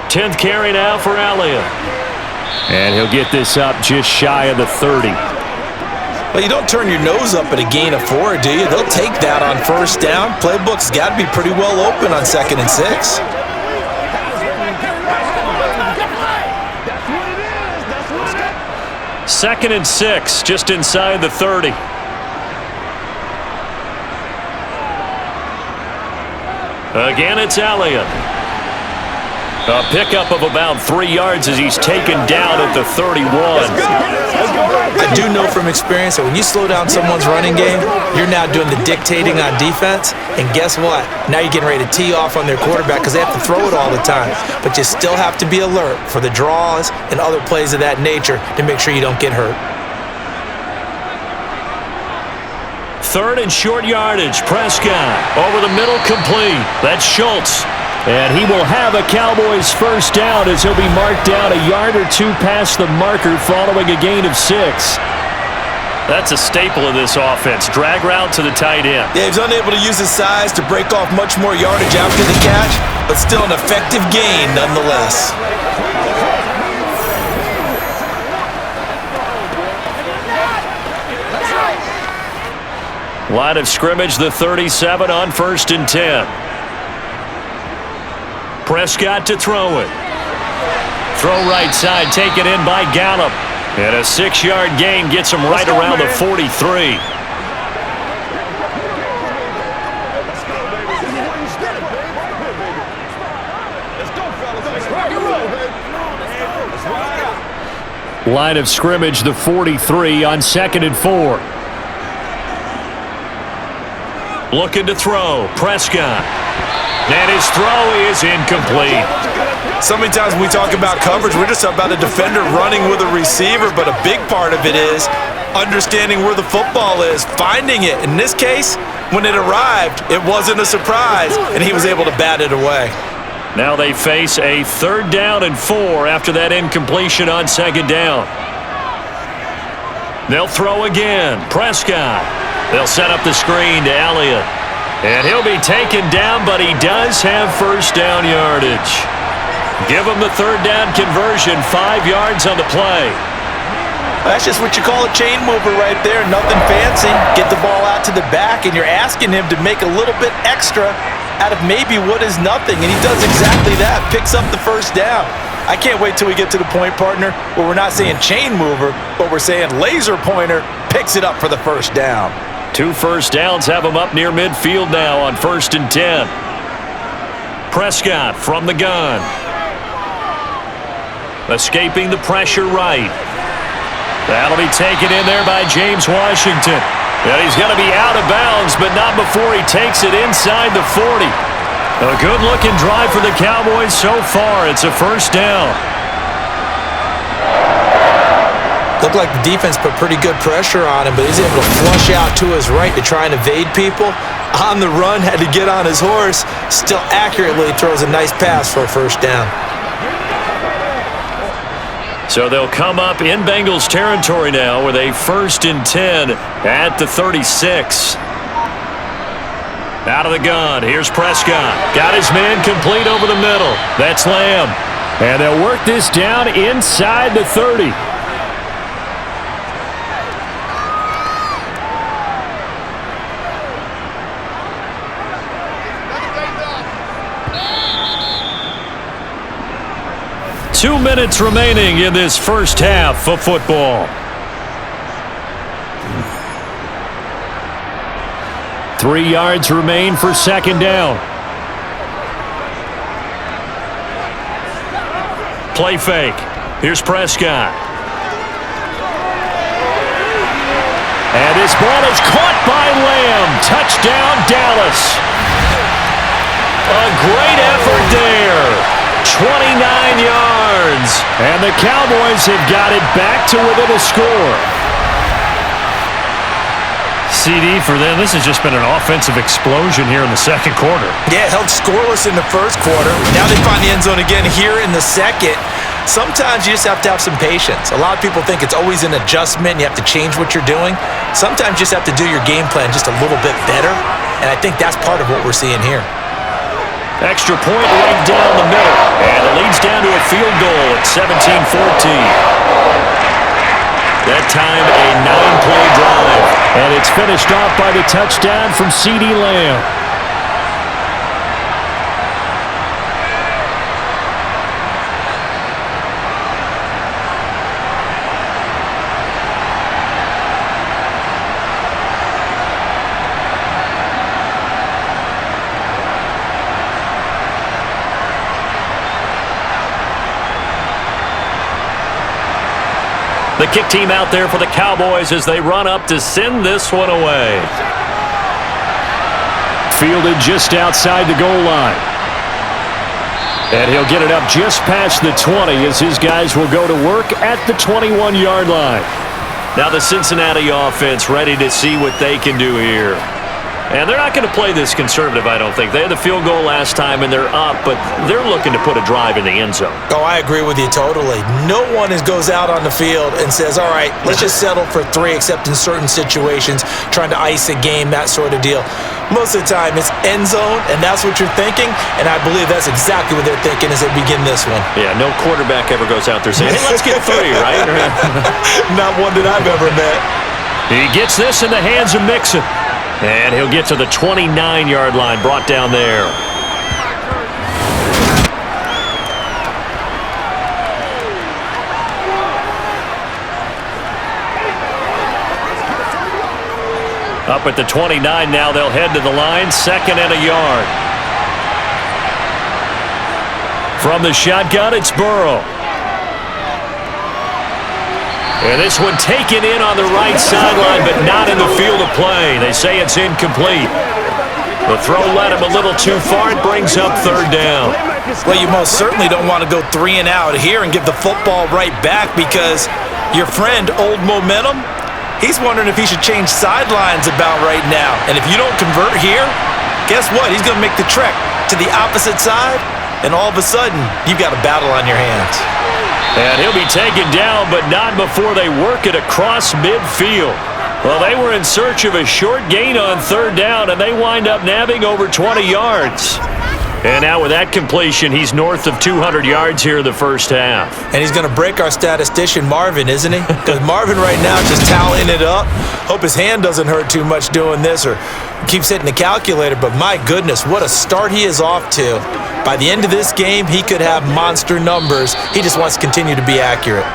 Tenth carry now for Elliott. And he'll get this up just shy of the 30. Well, you don't turn your nose up at a gain of 4, do you? They'll take that on 1st down. Playbook's got to be pretty well open on 2nd and 6. Second and 6, just inside the 30. Again, it's Elliott. A pickup of about 3 yards as he's taken down at the 31. I do know from experience that when you slow down someone's running game, you're now doing the dictating on defense. And guess what? Now you're getting ready to tee off on their quarterback because they have to throw it all the time. But you still have to be alert for the draws and other plays of that nature to make sure you don't get hurt. 3rd and short yardage. Prescott over the middle, complete. That's Schultz. And he will have a Cowboys 1st down as he'll be marked down a yard or 2 past the marker following a gain of 6. That's a staple of this offense. Drag route to the tight end. Yeah, he's unable to use his size to break off much more yardage after the catch, but still an effective gain nonetheless. Line of scrimmage, the 37 on 1st and 10. Prescott to throw it. Throw right side, taken in by Gallup. And a 6-yard gain gets him right around the 43. Line of scrimmage, the 43 on 2nd and 4. Looking to throw. Prescott. And his throw is incomplete. So many times when we talk about coverage, we're just about a defender running with a receiver, but a big part of it is understanding where the football is, finding it. In this case, when it arrived, it wasn't a surprise, and he was able to bat it away. Now they face a 3rd down and 4 after that incompletion on 2nd down. They'll throw again. Prescott. They'll set up the screen to Elliott. And he'll be taken down, but he does have 1st down yardage. Give him the 3rd down conversion, 5 yards on the play. That's just what you call a chain mover right there. Nothing fancy. Get the ball out to the back, and you're asking him to make a little bit extra out of maybe what is nothing. And he does exactly that, picks up the 1st down. I can't wait till we get to the point, partner, where we're not saying chain mover, but we're saying laser pointer picks it up for the 1st down. 2 first downs have him up near midfield now on 1st and 10. Prescott from the gun. Escaping the pressure right. That'll be taken in there by James Washington. And he's going to be out of bounds, but not before he takes it inside the 40. A good-looking drive for the Cowboys so far. It's a 1st down. Looked like the defense put pretty good pressure on him, but he's able to flush out to his right to try and evade people. On the run, had to get on his horse. Still accurately throws a nice pass for a 1st down. So they'll come up in Bengals territory now with a 1st and 10 at the 36. Out of the gun, here's Prescott. Got his man complete over the middle. That's Lamb. And they'll work this down inside the 30. Two minutes remaining in this first half of football. 3 yards remain for 2nd down. Play fake. Here's Prescott. And this ball is caught by Lamb. Touchdown, Dallas. A great effort there. 29 yards. And the Cowboys have got it back to within a score. CD for them, this has just been an offensive explosion here in the second quarter. Yeah, held scoreless in the first quarter. Now they find the end zone again here in the second. Sometimes you just have to have some patience. A lot of people think it's always an adjustment. You have to change what you're doing. Sometimes you just have to do your game plan just a little bit better. And I think that's part of what we're seeing here. Extra point right down the middle. And it leads down to a field goal at 17-14. That time, a 9-play drive. And it's finished off by the touchdown from CeeDee Lamb. The kick team out there for the Cowboys as they run up to send this one away. Fielded just outside the goal line. And he'll get it up just past the 20 as his guys will go to work at the 21-yard line. Now the Cincinnati offense ready to see what they can do here. And they're not going to play this conservative, I don't think. They had the field goal last time, and they're up, but they're looking to put a drive in the end zone. Oh, I agree with you totally. No one goes out on the field and says, all right, let's just settle for 3, except in certain situations, trying to ice a game, that sort of deal. Most of the time, it's end zone, and that's what you're thinking, and I believe that's exactly what they're thinking as they begin this one. Yeah, no quarterback ever goes out there saying, hey, let's get 3, right? Not one that I've ever met. He gets this in the hands of Mixon. And he'll get to the 29-yard line, brought down there. Up at the 29 now, they'll head to the line, 2nd and a yard. From the shotgun, it's Burrow. And this one taken in on the right sideline, but not in the field of play. They say it's incomplete. The throw led him a little too far. It brings up 3rd down. Well, you most certainly don't want to go 3 and out here and give the football right back because your friend, Old Momentum, he's wondering if he should change sidelines about right now. And if you don't convert here, guess what? He's going to make the trek to the opposite side, and all of a sudden, you've got a battle on your hands. And he'll be taken down, but not before they work it across midfield. Well, they were in search of a short gain on 3rd down, and they wind up nabbing over 20 yards. And now with that completion, he's north of 200 yards here in the first half. And he's going to break our statistician, Marvin, isn't he? Because Marvin right now just tallying it up. Hope his hand doesn't hurt too much doing this or keeps hitting the calculator. But my goodness, what a start he is off to. By the end of this game, he could have monster numbers. He just wants to continue to be accurate.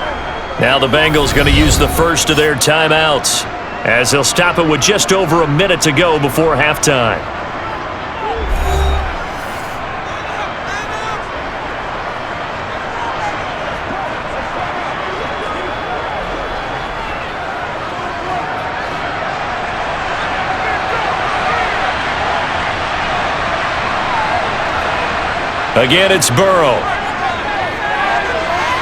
Now the Bengals going to use the first of their timeouts as they'll stop it with just over a minute to go before halftime. Again, it's Burrow.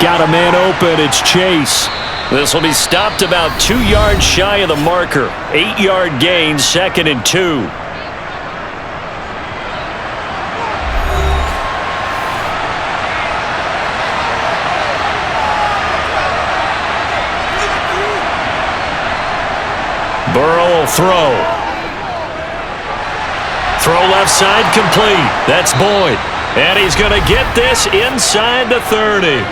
Got a man open. It's Chase. This will be stopped about 2 yards shy of the marker. 8-yard gain, 2nd and 2. throw. Throw left side complete. That's Boyd. And he's going to get this inside the 30.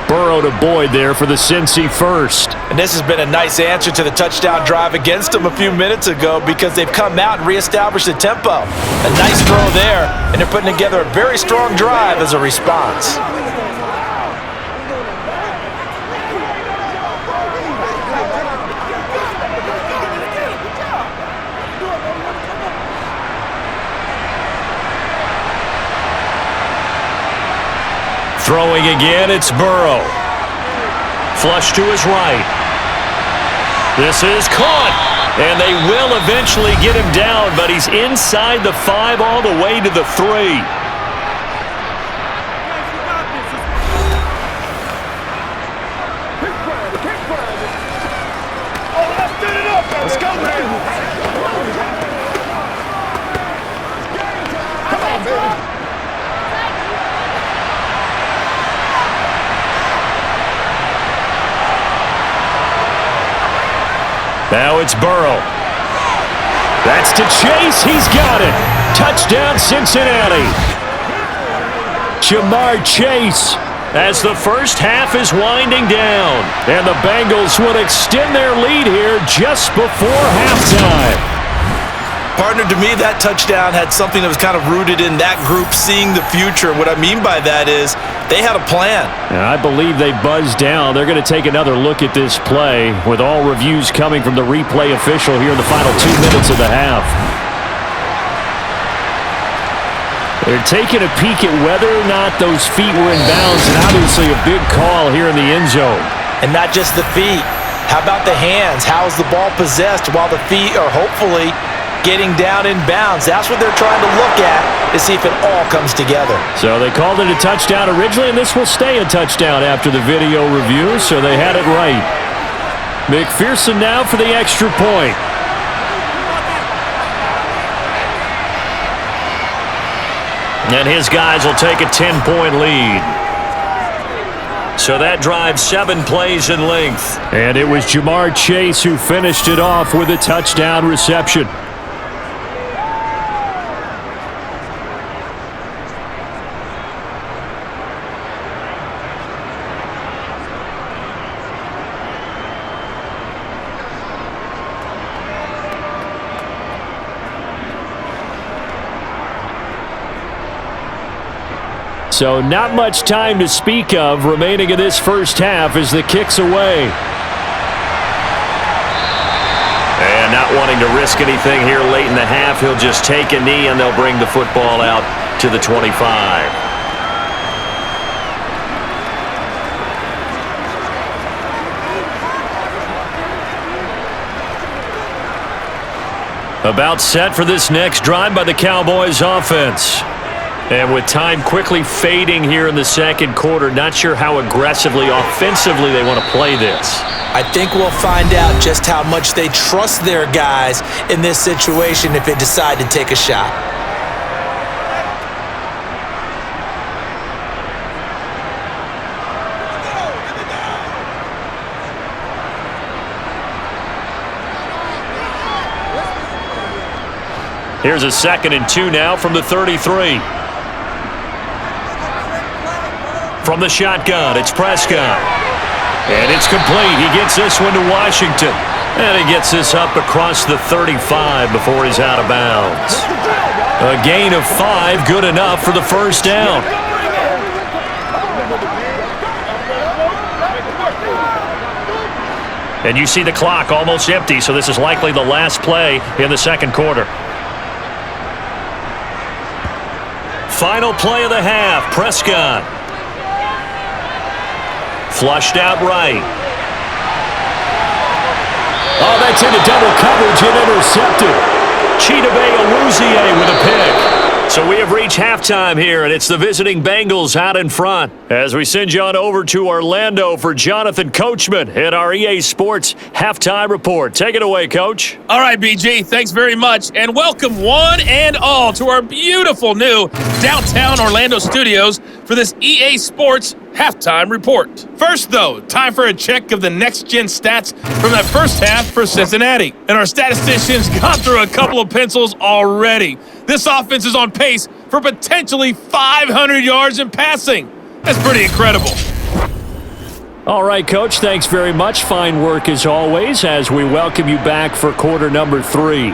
Burrow to Boyd there for the Cincy first. And this has been a nice answer to the touchdown drive against them a few minutes ago because they've come out and reestablished the tempo. A nice throw there, and they're putting together a very strong drive as a response. Throwing again, it's Burrow. Flush to his right. This is caught. And they will eventually get him down, but he's inside the 5 all the way to the 3. Let's go, man. Come on, baby. Now it's Burrow. That's to Chase. He's got it. Touchdown, Cincinnati. Jamar Chase as the first half is winding down. And the Bengals will extend their lead here just before halftime. Partner, to me, that touchdown had something that was kind of rooted in that group seeing the future. What I mean by that is they had a plan. And I believe they buzzed down. They're going to take another look at this play with all reviews coming from the replay official here in the final 2 minutes of the half. They're taking a peek at whether or not those feet were in bounds, and obviously a big call here in the end zone. And not just the feet. How about the hands? How's the ball possessed while the feet are hopefully getting down in bounds? That's what they're trying to look at to see if it all comes together. So they called it a touchdown originally, and this will stay a touchdown after the video review, so they had it right. McPherson now for the extra point. And his guys will take a 10-point lead. So that drives 7 plays in length. And it was Jamar Chase who finished it off with a touchdown reception. So not much time to speak of remaining in this first half as the kick's away. And not wanting to risk anything here late in the half, he'll just take a knee and they'll bring the football out to the 25. About set for this next drive by the Cowboys offense. And with time quickly fading here in the second quarter, not sure how aggressively, offensively they want to play this. I think we'll find out just how much they trust their guys in this situation if they decide to take a shot. Here's a 2nd and 2 now from the 33. From the shotgun, it's Prescott. And it's complete. He gets this one to Washington. And he gets this up across the 35 before he's out of bounds. A gain of 5, good enough for the first down. And you see the clock almost empty, so this is likely the last play in the second quarter. Final play of the half, Prescott. Flushed out right. Oh, that's into double coverage and intercepted. Chidobe Awuzie with a pick. So we have reached halftime here, and it's the visiting Bengals out in front. As we send you on over to Orlando for Jonathan Coachman in our EA Sports Halftime Report. Take it away, Coach. All right, BG, thanks very much, and welcome one and all to our beautiful new downtown Orlando studios for this EA Sports Halftime Report. First, though, time for a check of the next-gen stats from that first half for Cincinnati. And our statisticians got through a couple of pencils already. This offense is on pace for potentially 500 yards in passing. That's pretty incredible. All right, Coach, thanks very much. Fine work as always as we welcome you back for quarter number 3.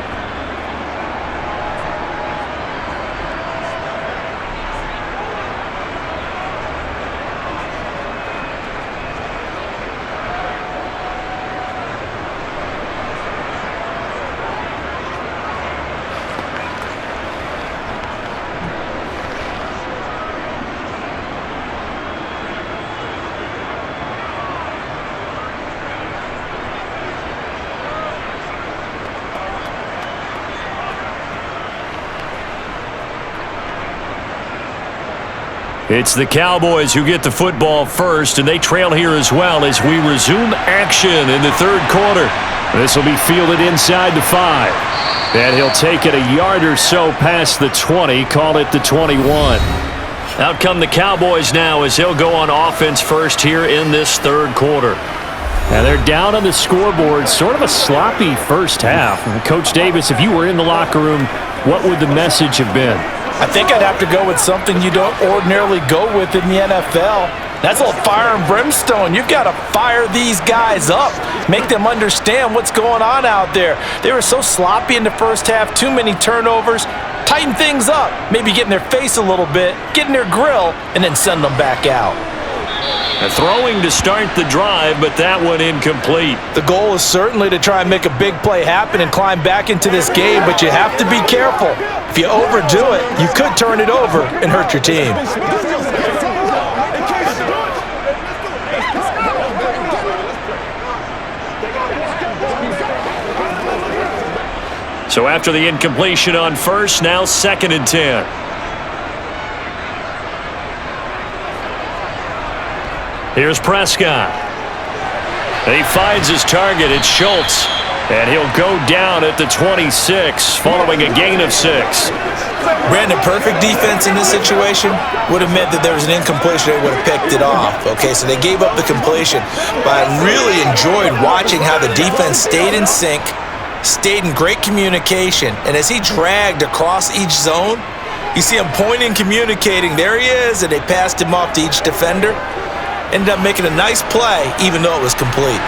It's the Cowboys who get the football first, and they trail here as well as we resume action in the third quarter. This will be fielded inside the 5. And he'll take it a yard or so past the 20, call it the 21. Out come the Cowboys now as they'll go on offense first here in this third quarter. And they're down on the scoreboard, sort of a sloppy first half. And Coach Davis, if you were in the locker room, what would the message have been? I think I'd have to go with something you don't ordinarily go with in the NFL. That's a little fire and brimstone. You've got to fire these guys up, make them understand what's going on out there. They were so sloppy in the first half, too many turnovers. Tighten things up, maybe get in their face a little bit, get in their grill, and then send them back out. Throwing to start the drive, but that one incomplete. The goal is certainly to try and make a big play happen and climb back into this game, but you have to be careful. If you overdo it, you could turn it over and hurt your team. So after the incompletion on first, now 2nd and 10. Here's Prescott. He finds his target. It's Schultz. And he'll go down at the 26 following a gain of 6. Brandon, perfect defense in this situation would have meant that there was an incompletion. They would have picked it off. Okay, so they gave up the completion. But I really enjoyed watching how the defense stayed in sync, stayed in great communication. And as he dragged across each zone, you see him pointing, communicating. There he is, and they passed him off to each defender. Ended up making a nice play, even though it was complete.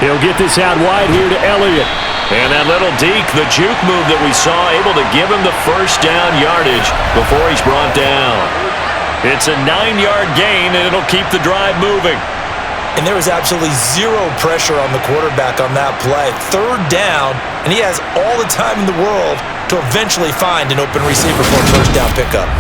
He'll get this out wide here to Elliott. And that little deke, the juke move that we saw, able to give him the first down yardage before he's brought down. It's a 9-yard gain, and it'll keep the drive moving. And there was absolutely zero pressure on the quarterback on that play. 3rd down, and he has all the time in the world to eventually find an open receiver for a first down pickup.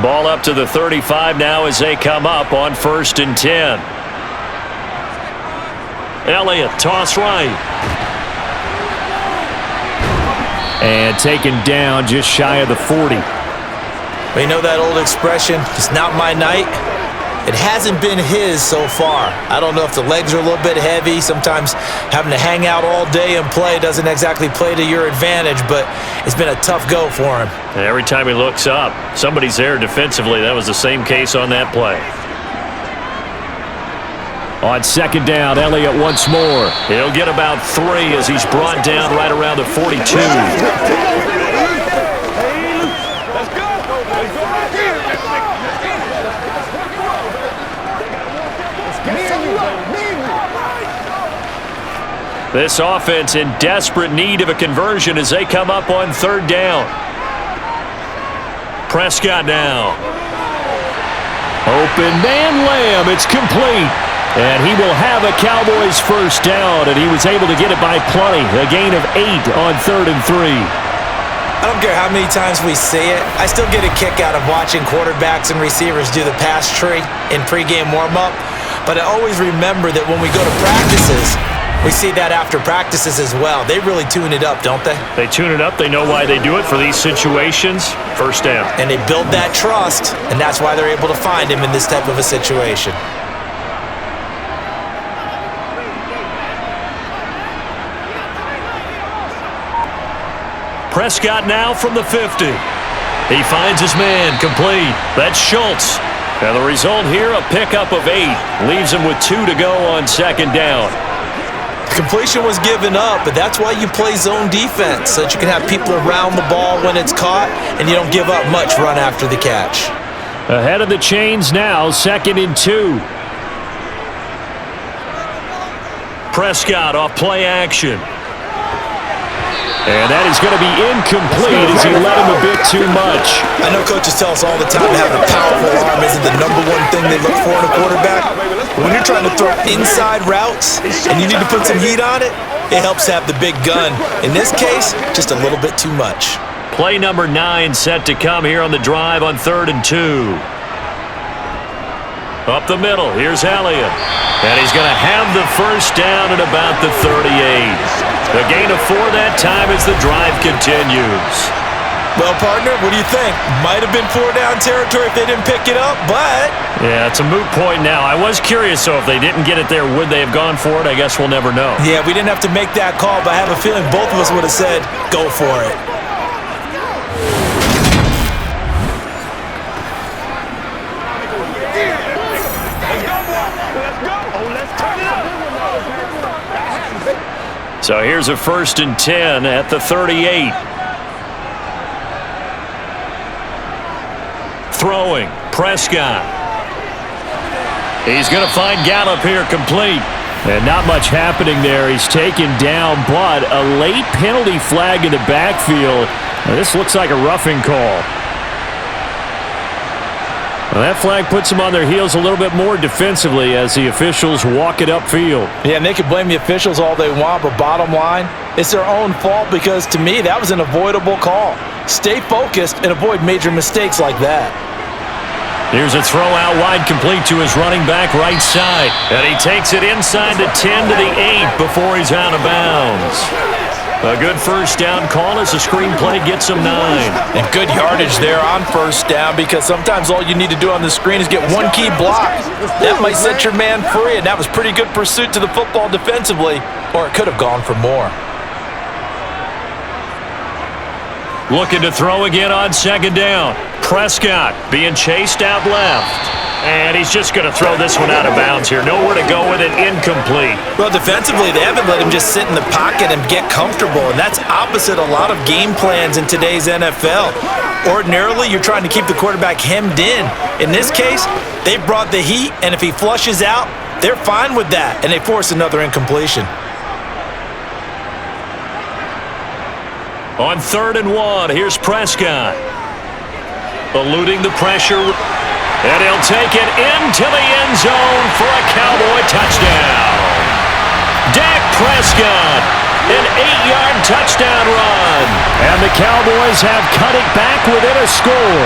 Ball up to the 35 now as they come up on 1st and 10. Elliott, toss right. And taken down just shy of the 40. Well, you know that old expression, it's not my night? It hasn't been his so far. I don't know if the legs are a little bit heavy. Sometimes having to hang out all day and play doesn't exactly play to your advantage, but it's been a tough go for him. And every time he looks up, somebody's there defensively. That was the same case on that play. On 2nd down, Elliott once more. He'll get about 3 as he's brought down right around the 42. This offense in desperate need of a conversion as they come up on 3rd down. Prescott now. Open man Lamb. It's complete. And he will have a Cowboys first down, and he was able to get it by plenty. A gain of 8 on 3rd and 3. I don't care how many times we say it. I still get a kick out of watching quarterbacks and receivers do the pass tree in pregame warm-up. But I always remember that when we go to practices, we see that after practices as well. They really tune it up, don't they? They tune it up. They know why they do it for these situations. First down. And they build that trust, and that's why they're able to find him in this type of a situation. Prescott now from the 50. He finds his man, complete. That's Schultz. And the result here, a pickup of 8. Leaves him with 2 to go on second down. Completion was given up, but that's why you play zone defense, so that you can have people around the ball when it's caught, and you don't give up much run after the catch. Ahead of the chains now, 2nd and 2. Prescott off play action. And that is going to be incomplete as he led him a bit too much. I know coaches tell us all the time having a powerful arm isn't the number one thing they look for in a quarterback. But when you're trying to throw inside routes and you need to put some heat on it, it helps have the big gun. In this case, just a little bit too much. Play number 9 set to come here on the drive on 3rd and 2. Up the middle, here's Elliott. And he's going to have the first down at about the 38. The gain of 4 that time as the drive continues. Well, partner, what do you think? Might have been 4-down territory if they didn't pick it up, but... Yeah, it's a moot point now. I was curious, so if they didn't get it there, would they have gone for it? I guess we'll never know. Yeah, we didn't have to make that call, but I have a feeling both of us would have said, go for it. So here's a 1st and 10 at the 38. Throwing, Prescott. He's going to find Gallup here, complete. And not much happening there. He's taken down, but a late penalty flag in the backfield. Now, this looks like a roughing call. Well, that flag puts them on their heels a little bit more defensively as the officials walk it upfield. Yeah, and they can blame the officials all they want, but bottom line, it's their own fault because, to me, that was an avoidable call. Stay focused and avoid major mistakes like that. Here's a throw out wide, complete to his running back right side. And he takes it inside the 10 to the 8 before he's out of bounds. A good first down call as the screenplay gets him 9. And good yardage there on first down because sometimes all you need to do on the screen is get one key block. That might set your man free, and that was pretty good pursuit to the football defensively, or it could have gone for more. Looking to throw again on second down. Prescott being chased out left. And he's just going to throw this one out of bounds here. Nowhere to go with it, incomplete. Well, defensively, they haven't let him just sit in the pocket and get comfortable, and that's opposite a lot of game plans in today's NFL. Ordinarily, you're trying to keep the quarterback hemmed in. In this case, they brought the heat, and if he flushes out, they're fine with that, and they force another incompletion. On 3rd and 1, here's Prescott. Eluding the pressure. And he'll take it into the end zone for a Cowboy touchdown. Dak Prescott, an 8-yard touchdown run. And the Cowboys have cut it back within a score.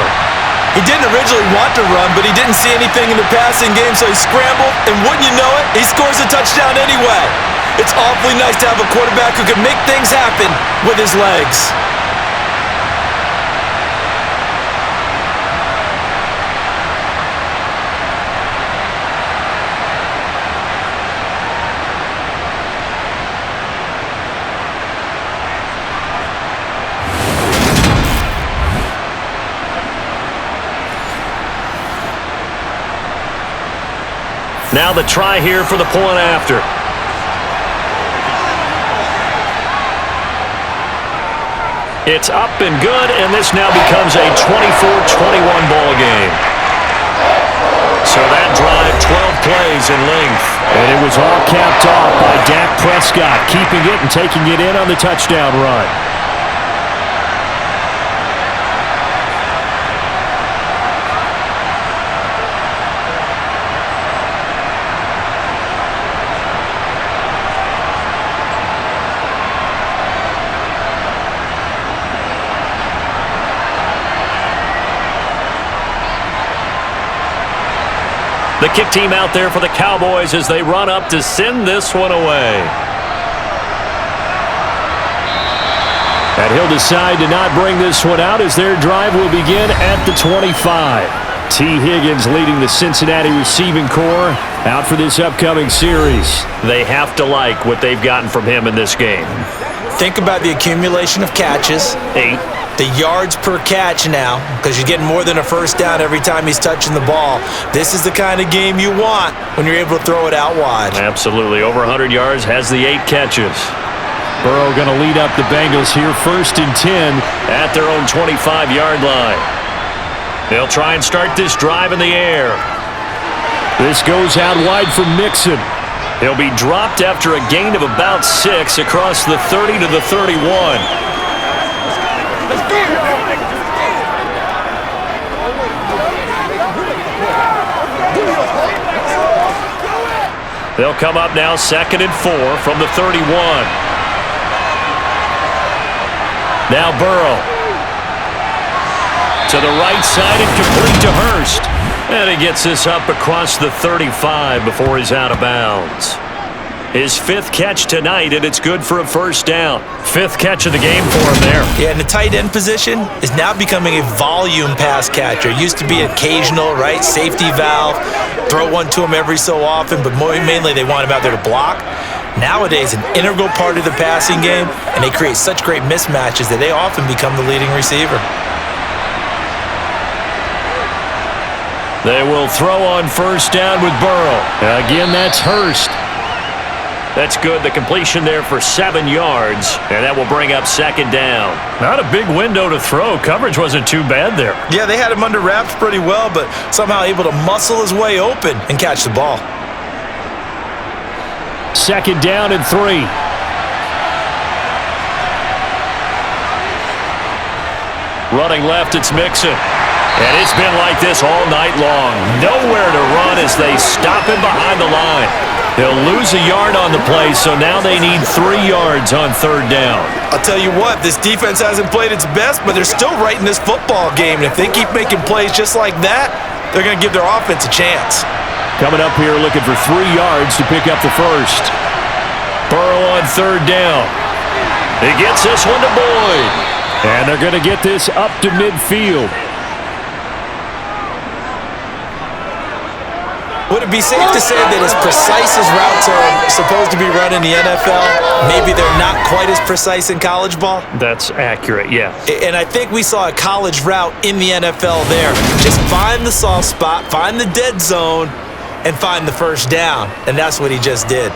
He didn't originally want to run, but he didn't see anything in the passing game, so he scrambled, and wouldn't you know it, he scores a touchdown anyway. It's awfully nice to have a quarterback who can make things happen with his legs. Now the try here for the point after. It's up and good, and this now becomes a 24-21 ball game. So that drive, 12 plays in length. And it was all capped off by Dak Prescott, keeping it and taking it in on the touchdown run. The The kick team out there for the Cowboys as they run up to send this one away. And he'll decide to not bring this one out as their drive will begin at the 25. T. Higgins leading the Cincinnati receiving corps out for this upcoming series. They have to like what they've gotten from him in this game. Think about the accumulation of catches. 8. The yards per catch now, because you're getting more than a first down every time he's touching the ball. This is the kind of game you want when you're able to throw it out wide. Absolutely. Over 100 yards, has the 8 catches. Burrow going to lead up the Bengals here, 1st and 10 at their own 25-yard line. They'll try and start this drive in the air. This goes out wide for Mixon. He'll be dropped after a gain of about 6 across the 30 to the 31. They'll come up now 2nd and 4 from the 31. Now Burrow. To the right side and complete to Hurst. And he gets this up across the 35 before he's out of bounds. His 5th catch tonight, and it's good for a first down. 5th catch of the game for him there. Yeah, and the tight end position is now becoming a volume pass catcher. Used to be occasional, right? Safety valve. Throw one to him every so often, but mainly they want him out there to block. Nowadays, an integral part of the passing game, and they create such great mismatches that they often become the leading receiver. They will throw on first down with Burrow. Again, that's Hurst. That's good. The completion there for 7 yards, and that will bring up 2nd down. Not a big window to throw. Coverage wasn't too bad there. Yeah, they had him under wraps pretty well, but somehow able to muscle his way open and catch the ball. 2nd down and 3. Running left, it's Mixon. And it's been like this all night long. Nowhere to run as they stop him behind the line. They'll lose a yard on the play, so now they need 3 yards on 3rd down. I'll tell you what, this defense hasn't played its best, but they're still right in this football game. And if they keep making plays just like that, they're going to give their offense a chance. Coming up here looking for 3 yards to pick up the first. Burrow on 3rd down. He gets this one to Boyd. And they're going to get this up to midfield. Would it be safe to say that as precise as routes are supposed to be run in the NFL, maybe they're not quite as precise in college ball? That's accurate, yeah. And I think we saw a college route in the NFL there. Just find the soft spot, find the dead zone, and find the first down. And that's what he just did.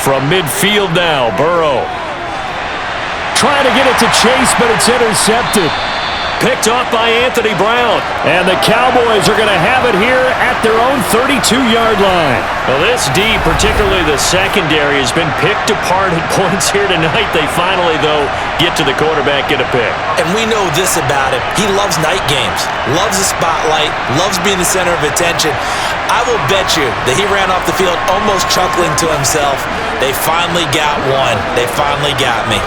From midfield now, Burrow. Trying to get it to Chase, but it's intercepted. Picked off by Anthony Brown. And the Cowboys are going to have it here at their own 32-yard line. Well, this D, particularly the secondary, has been picked apart at points here tonight. They finally, though, get to the quarterback, get a pick. And we know this about him. He loves night games, loves the spotlight, loves being the center of attention. I will bet you that he ran off the field almost chuckling to himself. They finally got one. They finally got me.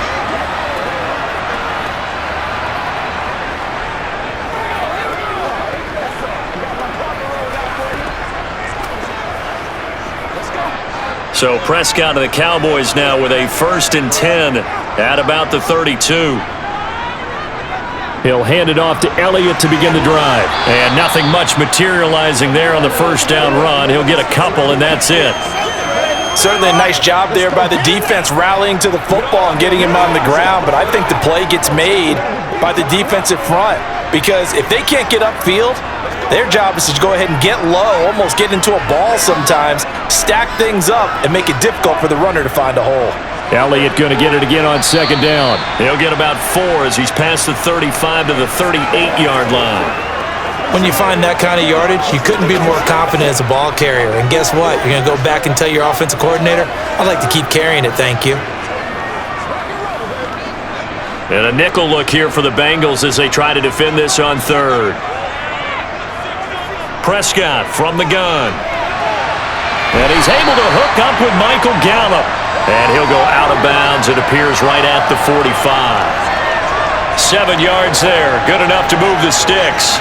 So Prescott and the Cowboys now with a 1st and 10 at about the 32. He'll hand it off to Elliott to begin the drive. And nothing much materializing there on the first down run. He'll get a couple, and that's it. Certainly a nice job there by the defense rallying to the football and getting him on the ground, but I think the play gets made by the defensive front because if they can't get upfield, their job is to go ahead and get low, almost get into a ball sometimes, stack things up, and make it difficult for the runner to find a hole. Elliott going to get it again on 2nd down. He'll get about 4 as he's past the 35 to the 38-yard line. When you find that kind of yardage, you couldn't be more confident as a ball carrier. And guess what? You're going to go back and tell your offensive coordinator, I'd like to keep carrying it, thank you. And a nickel look here for the Bengals as they try to defend this on 3rd. Prescott from the gun. And he's able to hook up with Michael Gallup. And he'll go out of bounds. It appears right at the 45. 7 yards there. Good enough to move the sticks.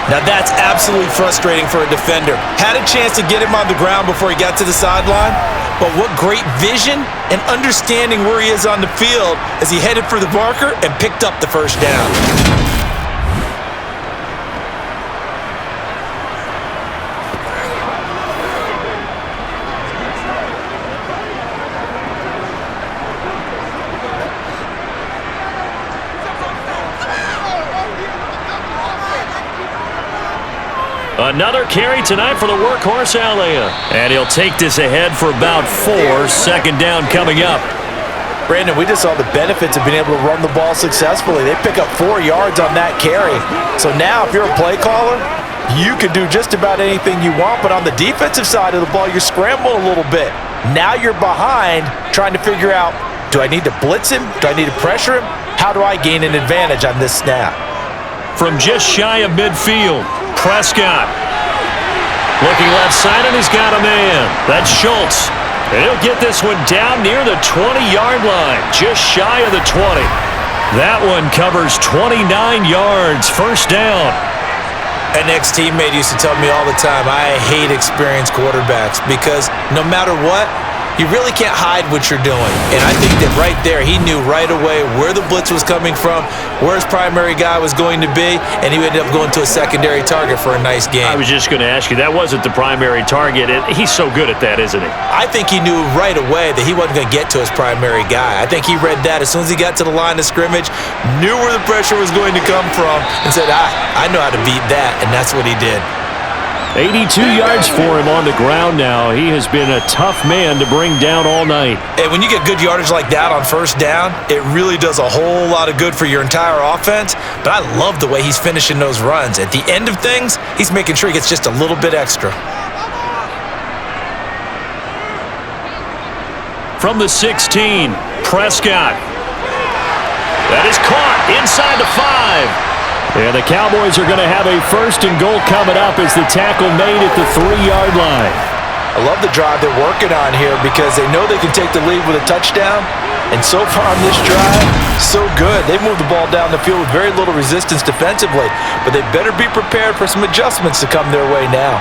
Now that's absolutely frustrating for a defender. Had a chance to get him on the ground before he got to the sideline, but what great vision and understanding where he is on the field as he headed for the marker and picked up the first down. Another carry tonight for the workhorse Elliott. And he'll take this ahead for about 4. Second down coming up. Brandon, we just saw the benefits of being able to run the ball successfully. They pick up 4 yards on that carry. So now if you're a play caller, you can do just about anything you want. But on the defensive side of the ball, you're scrambling a little bit. Now you're behind trying to figure out, do I need to blitz him? Do I need to pressure him? How do I gain an advantage on this snap? From just shy of midfield, Prescott. Looking left side, and he's got a man. That's Schultz. And he'll get this one down near the 20-yard line, just shy of the 20. That one covers 29 yards, first down. An ex-teammate used to tell me all the time, I hate experienced quarterbacks because no matter what, you really can't hide what you're doing. And I think that right there, he knew right away where the blitz was coming from, where his primary guy was going to be, and he ended up going to a secondary target for a nice game. I was just going to ask you, that wasn't the primary target. He's so good at that, isn't he? I think he knew right away that he wasn't going to get to his primary guy. I think he read that as soon as he got to the line of scrimmage, knew where the pressure was going to come from, and said, I know how to beat that, and that's what he did. 82 yards for him on the ground now. He has been a tough man to bring down all night. And when you get good yardage like that on first down, it really does a whole lot of good for your entire offense. But I love the way he's finishing those runs. At the end of things, he's making sure he gets just a little bit extra. From the 16, Prescott. That is caught inside the 5. And the Cowboys are going to have a first and goal coming up as the tackle made at the 3-yard line. I love the drive they're working on here because they know they can take the lead with a touchdown. And so far on this drive, so good. They've moved the ball down the field with very little resistance defensively. But they better be prepared for some adjustments to come their way now.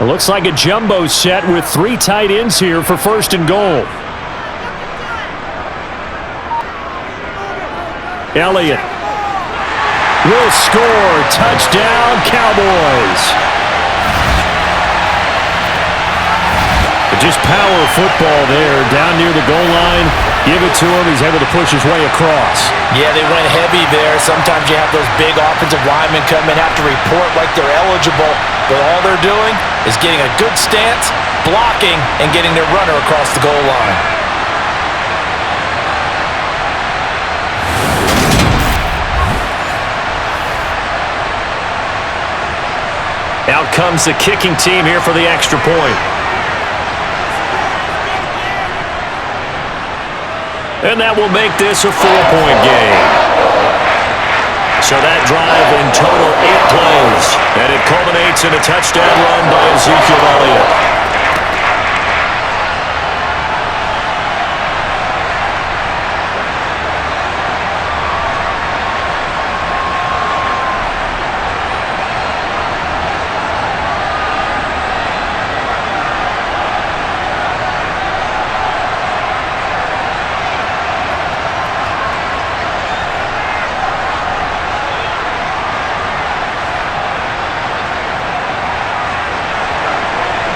It looks like a jumbo set with 3 tight ends here for first and goal. Elliott will score. Touchdown, Cowboys. Just power football there, down near the goal line. Give it to him. He's able to push his way across. Yeah, they went heavy there. Sometimes you have those big offensive linemen come in, have to report like they're eligible, but all they're doing is getting a good stance, blocking, and getting their runner across the goal line. Out comes the kicking team here for the extra point. And that will make this a 4-point game. So that drive in total 8 plays. And it culminates in a touchdown run by Ezekiel Elliott.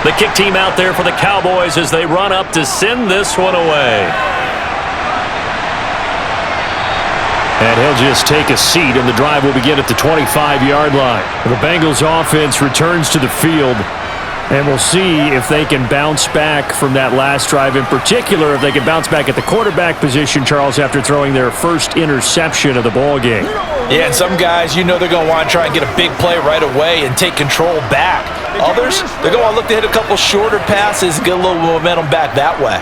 The kick team out there for the Cowboys as they run up to send this one away. And he'll just take a seat, and the drive will begin at the 25-yard line. The Bengals offense returns to the field, and we'll see if they can bounce back from that last drive. In particular, if they can bounce back at the quarterback position, Charles, after throwing their first interception of the ball game. Yeah, and some guys, you know they're going to want to try and get a big play right away and take control back. Others, they're going to look to hit a couple shorter passes and get a little momentum back that way.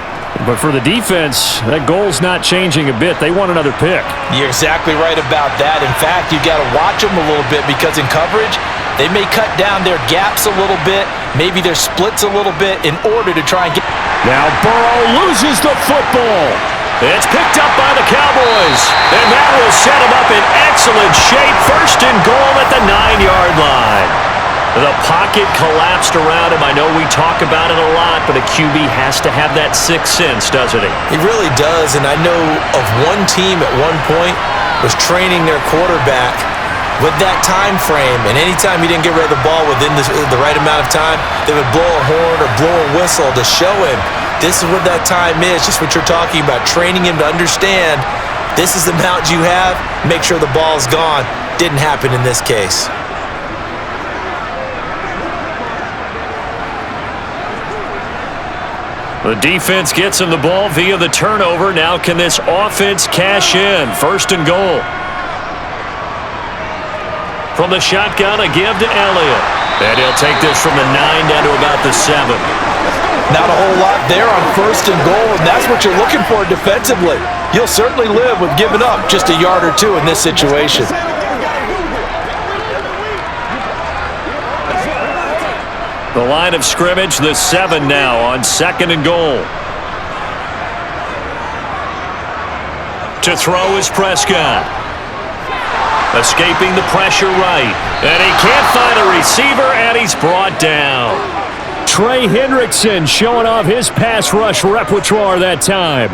But for the defense, that goal's not changing a bit. They want another pick. You're exactly right about that. In fact, you got to watch them a little bit because in coverage, they may cut down their gaps a little bit, maybe their splits a little bit in order to try and get... Now Burrow loses the football. It's picked up by the Cowboys. And that will set him up in excellent shape. First and goal at the 9-yard line. The pocket collapsed around him. I know we talk about it a lot, but a QB has to have that sixth sense, doesn't he? He really does, and I know of one team at one point was training their quarterback with that time frame, and anytime he didn't get rid of the ball within the right amount of time, they would blow a horn or blow a whistle to show him this is what that time is, just what you're talking about, training him to understand this is the amount you have, make sure the ball's gone. Didn't happen in this case. The defense gets him the ball via the turnover. Now can this offense cash in? First and goal. From the shotgun, a give to Elliott. And he'll take this from the 9 down to about the 7. Not a whole lot there on first and goal, and that's what you're looking for defensively. You'll certainly live with giving up just a yard or two in this situation. The line of scrimmage, the 7 now on second and goal. To throw is Prescott. Escaping the pressure right. And he can't find a receiver, and he's brought down. Trey Hendrickson showing off his pass rush repertoire that time.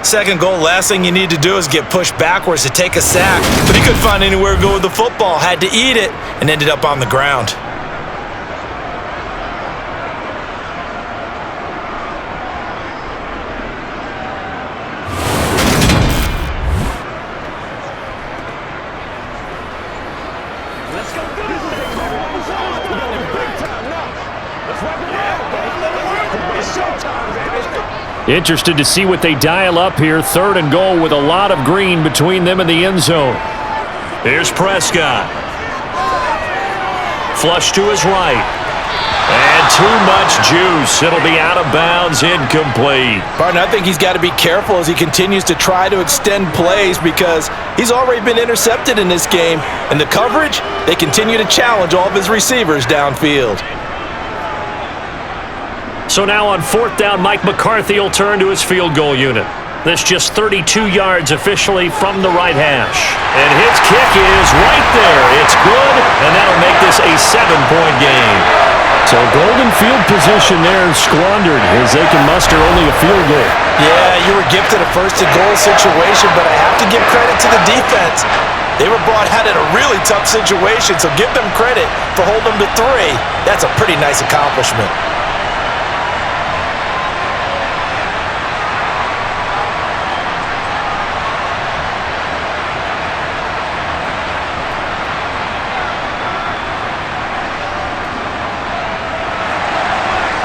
Second goal, last thing you need to do is get pushed backwards to take a sack. But he couldn't find anywhere to go with the football. Had to eat it and ended up on the ground. Interested to see what they dial up here. Third and goal with a lot of green between them and the end zone. Here's Prescott. Flush to his right. And too much juice. It'll be out of bounds, incomplete. Barton, I think he's got to be careful as he continues to try to extend plays because he's already been intercepted in this game. And the coverage, they continue to challenge all of his receivers downfield. So now on fourth down, Mike McCarthy will turn to his field goal unit. That's just 32 yards officially from the right hash. And his kick is right there. It's good, and that'll make this a 7-point game. So golden field position there squandered as they can muster only a field goal. Yeah, you were gifted a first and goal situation, but I have to give credit to the defense. They were brought out in a really tough situation, so give them credit for holding them to 3. That's a pretty nice accomplishment.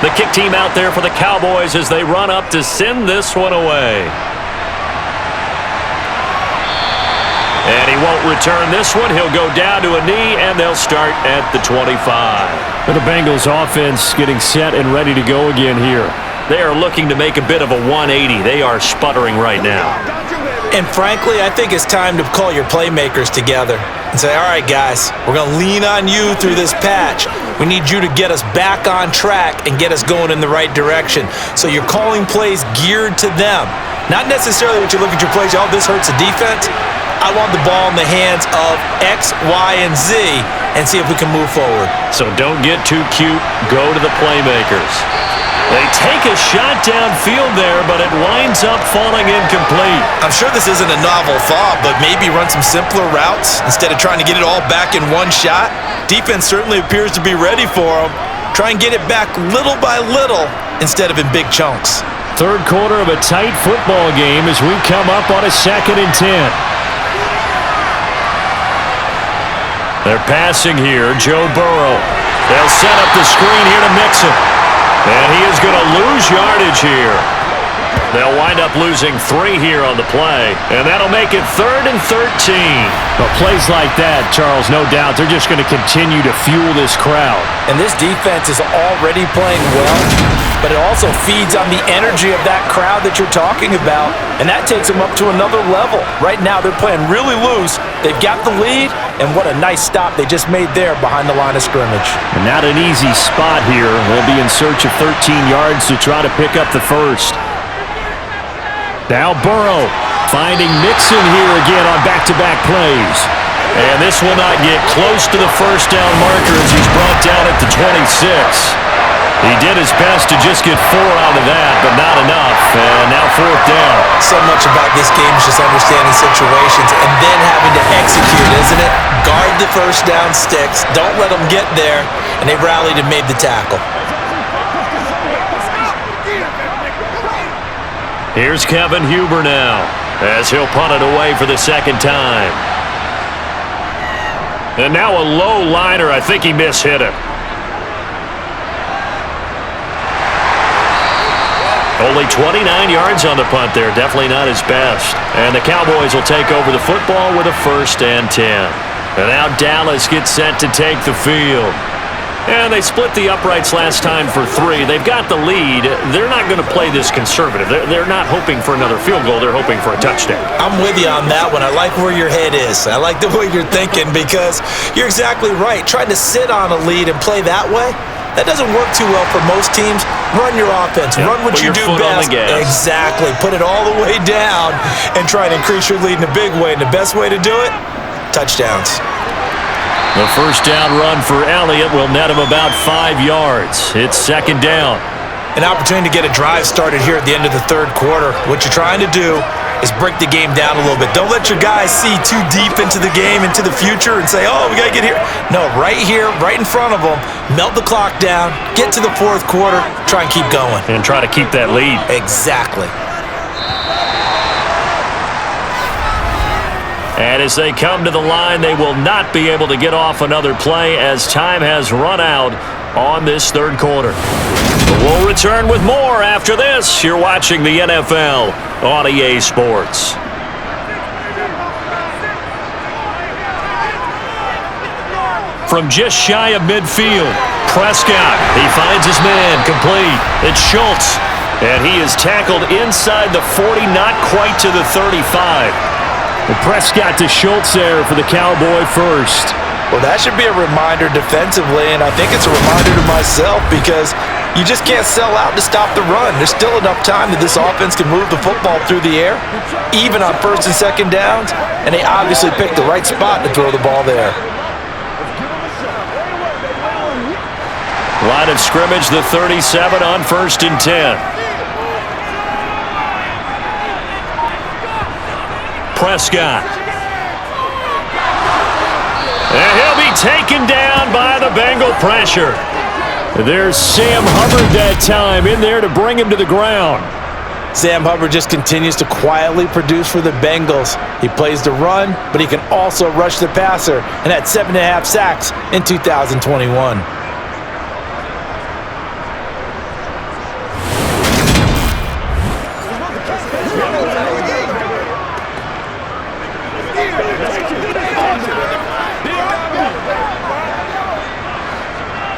The kick team out there for the Cowboys as they run up to send this one away. And he won't return this one. He'll go down to a knee, and they'll start at the 25. But the Bengals offense getting set and ready to go again here. They are looking to make a bit of a 180. They are sputtering right now. And frankly, I think it's time to call your playmakers together and say, all right, guys, we're going to lean on you through this patch. We need you to get us back on track and get us going in the right direction. So you're calling plays geared to them. Not necessarily what you look at your plays, oh, this hurts the defense. I want the ball in the hands of X, Y, and Z and see if we can move forward. So don't get too cute. Go to the playmakers. They take a shot downfield there, but it winds up falling incomplete. I'm sure this isn't a novel thought, but maybe run some simpler routes instead of trying to get it all back in one shot. Defense certainly appears to be ready for them. Try and get it back little by little instead of in big chunks. Third quarter of a tight football game as we come up on a 2nd and 10. They're passing here, Joe Burrow. They'll set up the screen here to Mixon. And he is going to lose yardage here. They'll wind up losing 3 here on the play. And that'll make it 3rd and 13. Well, plays like that, Charles, no doubt, they're just going to continue to fuel this crowd. And this defense is already playing well. but it also feeds on the energy of that crowd that you're talking about, and that takes them up to another level. Right now, they're playing really loose. They've got the lead, and what a nice stop they just made there behind the line of scrimmage. And not an easy spot here. They'll be in search of 13 yards to try to pick up the first. Now Burrow finding Mixon here again on back-to-back plays. And this will not get close to the first down marker as he's brought down at the 26. He did his best to just get 4 out of that, but not enough. And now 4th down. So much about this game is just understanding situations and then having to execute, isn't it? Guard the first down sticks. Don't let them get there. And they rallied and made the tackle. Here's Kevin Huber now as he'll punt it away for the second time. And now a low liner. I think he mishit it. Only 29 yards on the punt there. Definitely not his best. And the Cowboys will take over the football with a 1st and 10. And now Dallas gets set to take the field. And they split the uprights last time for 3. They've got the lead. They're not going to play this conservative. They're not hoping for another field goal. They're hoping for a touchdown. I'm with you on that one. I like where your head is. I like the way you're thinking because you're exactly right. Trying to sit on a lead and play that way, that doesn't work too well for most teams. Run your offense. Yep. Run what you do best. Exactly. Put it all the way down and try to increase your lead in a big way. And the best way to do it, touchdowns. The first down run for Elliott will net him about 5 yards. It's 2nd down. An opportunity to get a drive started here at the end of the 3rd quarter. What you're trying to do is break the game down a little bit. Don't let your guys see too deep into the game, into the future, and say, oh, we got to get here. No, right here, right in front of them, melt the clock down, get to the 4th quarter, try and keep going. And try to keep that lead. Exactly. And as they come to the line, they will not be able to get off another play as time has run out on this 3rd quarter. We'll return with more after this. You're watching the NFL on EA Sports. From just shy of midfield, Prescott, he finds his man, complete. It's Schultz, and he is tackled inside the 40, not quite to the 35. Well, Prescott to Schultz there for the Cowboy first. Well, that should be a reminder defensively, and I think it's a reminder to myself because you just can't sell out to stop the run. There's still enough time that this offense can move the football through the air, even on 1st and 2nd downs, and they obviously picked the right spot to throw the ball there. Line of scrimmage, the 37 on 1st and 10. Prescott. And he'll be taken down by the Bengal pressure. There's Sam Hubbard that time in there to bring him to the ground. Sam Hubbard just continues to quietly produce for the Bengals. He plays the run, but he can also rush the passer and had 7.5 sacks in 2021.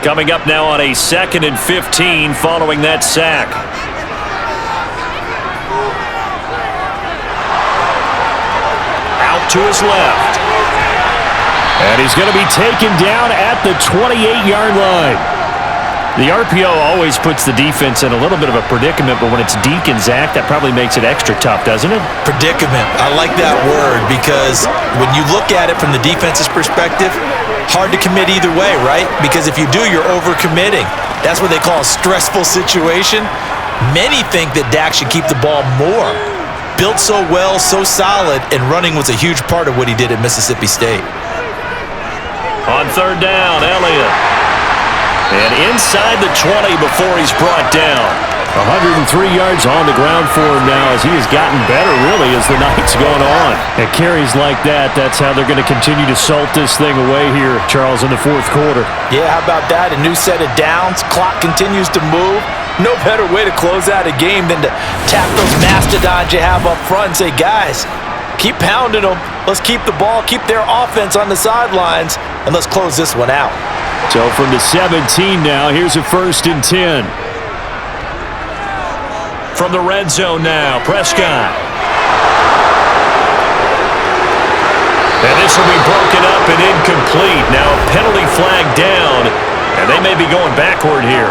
Coming up now on a 2nd and 15 following that sack. Out to his left. And he's going to be taken down at the 28-yard line. The RPO always puts the defense in a little bit of a predicament, but when it's Deke and Zach, that probably makes it extra tough, doesn't it? Predicament. I like that word because when you look at it from the defense's perspective, hard to commit either way, right? Because if you do, you're over-committing. That's what they call a stressful situation. Many think that Dak should keep the ball more. Built so well, so solid, and running was a huge part of what he did at Mississippi State. On 3rd down, Elliott. And inside the 20 before he's brought down. 103 yards on the ground for him now as he has gotten better, really, as the night's gone on. And carries like that, that's how they're going to continue to salt this thing away here, Charles, in the 4th quarter. Yeah, how about that? A new set of downs. Clock continues to move. No better way to close out a game than to tap those mastodons you have up front and say, guys, keep pounding them. Let's keep the ball, keep their offense on the sidelines, and let's close this one out. So from the 17 now, here's a 1st and 10. from the red zone now. Prescott. And this will be broken up and incomplete. Now a penalty flag down, and they may be going backward here.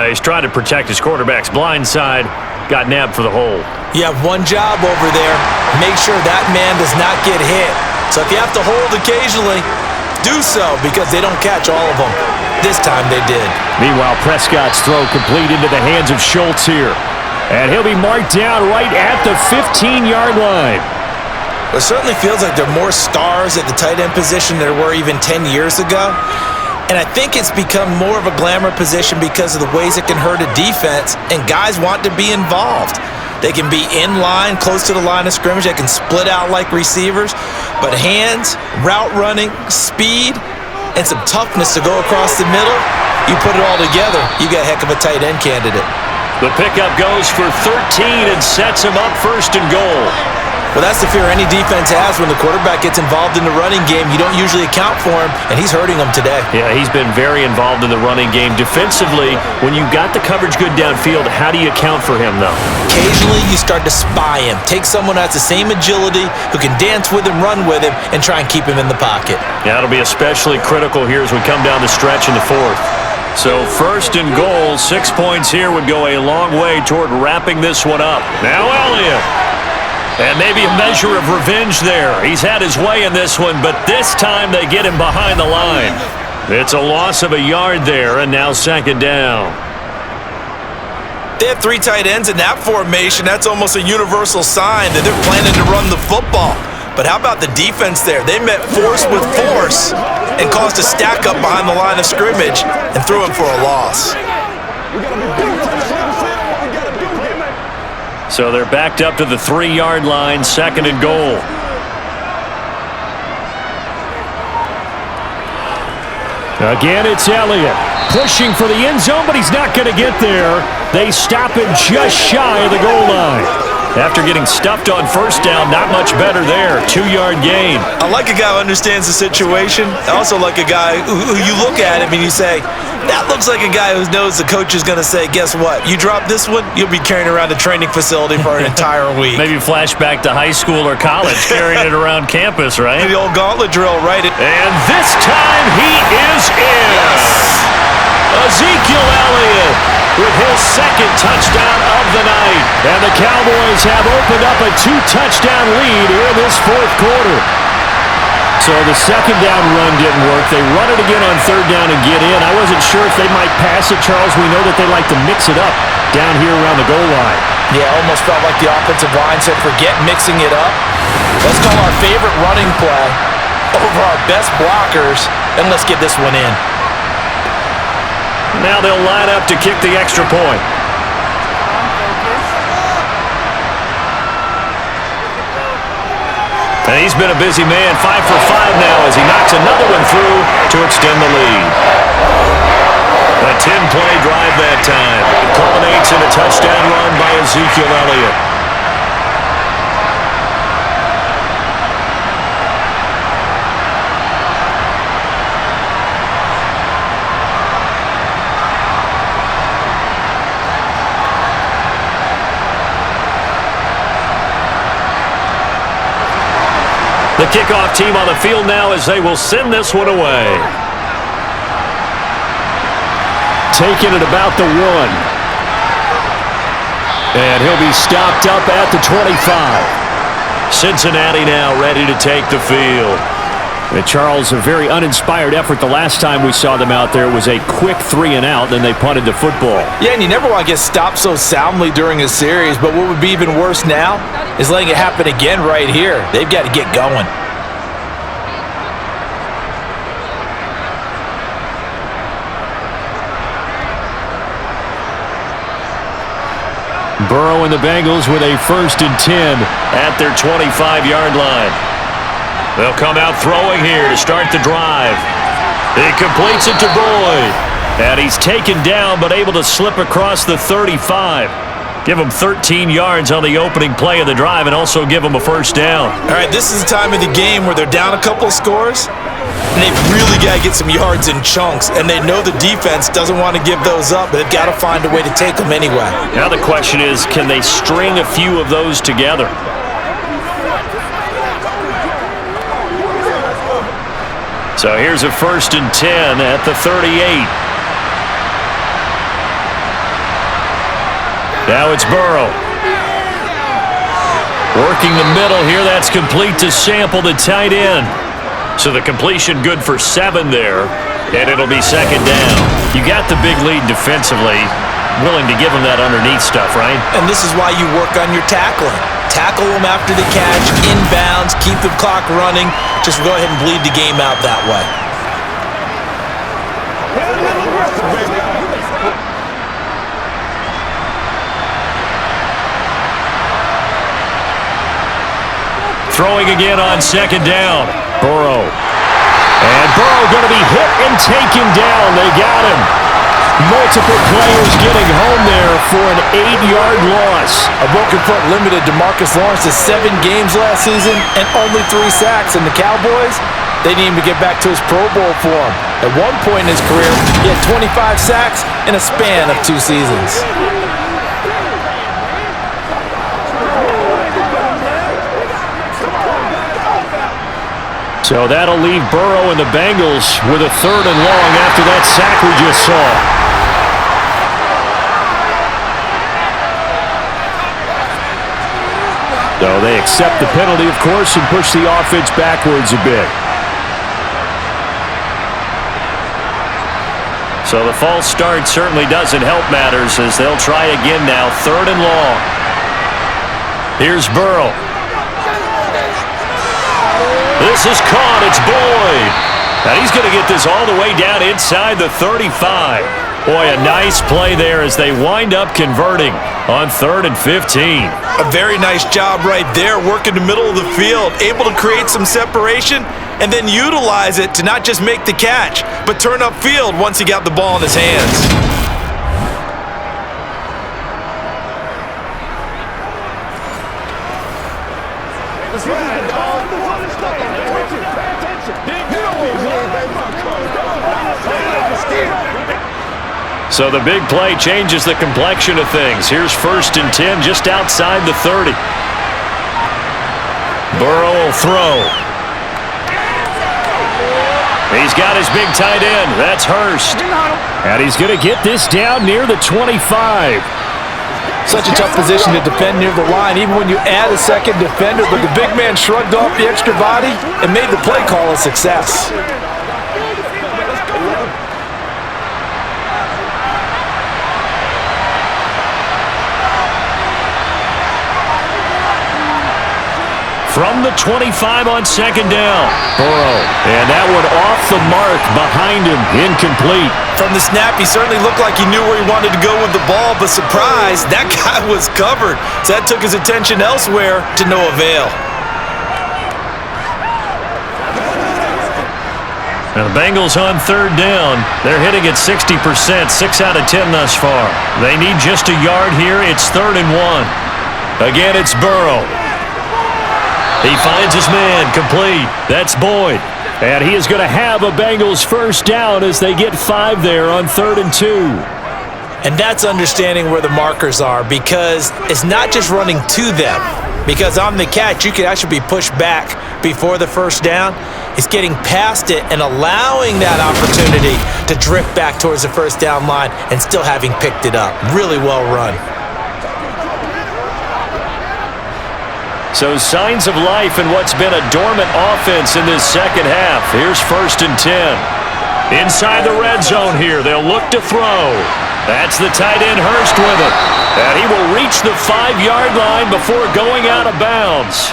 He's trying to protect his quarterback's blind side. Got nabbed for the hole. You have one job over there. Make sure that man does not get hit. So if you have to hold occasionally, do so, because they don't catch all of them. This time they did. Meanwhile, Prescott's throw complete into the hands of Schultz here. And he'll be marked down right at the 15-yard line. It certainly feels like there are more stars at the tight end position than there were even 10 years ago. And I think it's become more of a glamour position because of the ways it can hurt a defense, and guys want to be involved. They can be in line, close to the line of scrimmage. They can split out like receivers. But hands, route running, speed, and some toughness to go across the middle, you put it all together, you got a heck of a tight end candidate. The pickup goes for 13 and sets him up first and goal. Well, that's the fear any defense has when the quarterback gets involved in the running game. You don't usually account for him, and he's hurting them today. Yeah, he's been very involved in the running game. Defensively, when you got the coverage good downfield, how do you account for him, though? Occasionally, you start to spy him. Take someone who has the same agility, who can dance with him, run with him, and try and keep him in the pocket. Yeah, it'll be especially critical here as we come down the stretch in the fourth. So first and goal, 6 points here would go a long way toward wrapping this one up. Now Elliott. And maybe a measure of revenge there. He's had his way in this one, but this time they get him behind the line. It's a loss of a yard there, and now second down. They have three tight ends in that formation. That's almost a universal sign that they're planning to run the football. But how about the defense there? They met force with force and caused a stack up behind the line of scrimmage and threw him for a loss. So they're backed up to the 3-yard line, second and goal. Again, it's Elliott pushing for the end zone, but he's not going to get there. They stop him just shy of the goal line. After getting stuffed on first down, not much better there. 2-yard gain. I like a guy who understands the situation. I also like a guy who you look at him and you say, that looks like a guy who knows the coach is going to say, guess what? You drop this one, you'll be carrying around a training facility for an entire week. Maybe flashback to high school or college, carrying it around campus, right? The old gauntlet drill, right? And this time he is in. Yes! Ezekiel Elliott with his second touchdown of the night. And the Cowboys have opened up a 2-touchdown lead here in this fourth quarter. So the second down run didn't work. They run it again on third down and get in. I wasn't sure if they might pass it, Charles. We know that they like to mix it up down here around the goal line. Yeah, almost felt like the offensive line said, forget mixing it up. Let's call our favorite running play over our best blockers, and let's get this one in. Now they'll line up to kick the extra point. And he's been a busy man, 5 for 5 now as he knocks another one through to extend the lead. A 10-play drive that time. It culminates in a touchdown run by Ezekiel Elliott. The kickoff team on the field now as they will send this one away. Taking it about the 1. And he'll be stopped up at the 25. Cincinnati now ready to take the field. And Charles, a very uninspired effort the last time we saw them out there. It was a quick 3-and-out, then they punted the football. Yeah, and you never want to get stopped so soundly during a series, but what would be even worse now is letting it happen again right here. They've got to get going. Burrow and the Bengals with a 1st and 10 at their 25-yard line. They'll come out throwing here to start the drive. He completes it to Boyd. And he's taken down but able to slip across the 35. Give him 13 yards on the opening play of the drive and also give him a first down. All right, this is the time of the game where they're down a couple of scores. And they've really got to get some yards in chunks, and they know the defense doesn't want to give those up, but they've got to find a way to take them anyway. Now the question is, can they string a few of those together? So here's a 1st and 10 at the 38. Now it's Burrow. Working the middle here. That's complete to Sample, the tight end. So the completion good for 7 there, and it'll be 2nd down. You got the big lead defensively. Willing to give them that underneath stuff, right? And this is why you work on your tackling. Tackle them after the catch, inbounds, keep the clock running. Just go ahead and bleed the game out that way. Throwing again on 2nd down. Burrow. And Burrow going to be hit and taken down. They got him. Multiple players getting home there for an 8-yard loss. A broken foot limited DeMarcus Lawrence to 7 games last season and only 3 sacks. And the Cowboys, they need him to get back to his Pro Bowl form. At one point in his career, he had 25 sacks in a span of 2 seasons. So that'll leave Burrow and the Bengals with a 3rd and long after that sack we just saw. So they accept the penalty, of course, and push the offense backwards a bit. So the false start certainly doesn't help matters as they'll try again now, 3rd and long. Here's Burrow. This is caught. It's Boyd. And he's going to get this all the way down inside the 35. Boy, a nice play there as they wind up converting on 3rd and 15. A very nice job right there, working the middle of the field, able to create some separation and then utilize it to not just make the catch, but turn upfield once he got the ball in his hands. So the big play changes the complexion of things. Here's 1st and 10 just outside the 30. Burrow will throw. He's got his big tight end. That's Hurst. And he's going to get this down near the 25. Such a tough position to defend near the line, even when you add a second defender, but the big man shrugged off the extra body and made the play call a success. From the 25 on 2nd down. Burrow. And that one off the mark behind him. Incomplete. From the snap, he certainly looked like he knew where he wanted to go with the ball, but surprise, that guy was covered. So that took his attention elsewhere to no avail. Now the Bengals on 3rd down. They're hitting at 60%, 6 out of 10 thus far. They need just a yard here. It's 3rd and 1. Again, it's Burrow. He finds his man, complete. That's Boyd. And he is going to have a Bengals 1st down as they get 5 there on 3rd and 2. And that's understanding where the markers are, because it's not just running to them. Because on the catch, you can actually be pushed back before the 1st down. It's getting past it and allowing that opportunity to drift back towards the 1st down line and still having picked it up. Really well run. So signs of life in what's been a dormant offense in this 2nd half. Here's 1st and 10. Inside the red zone here. They'll look to throw. That's the tight end Hurst with it. And he will reach the 5-yard line before going out of bounds.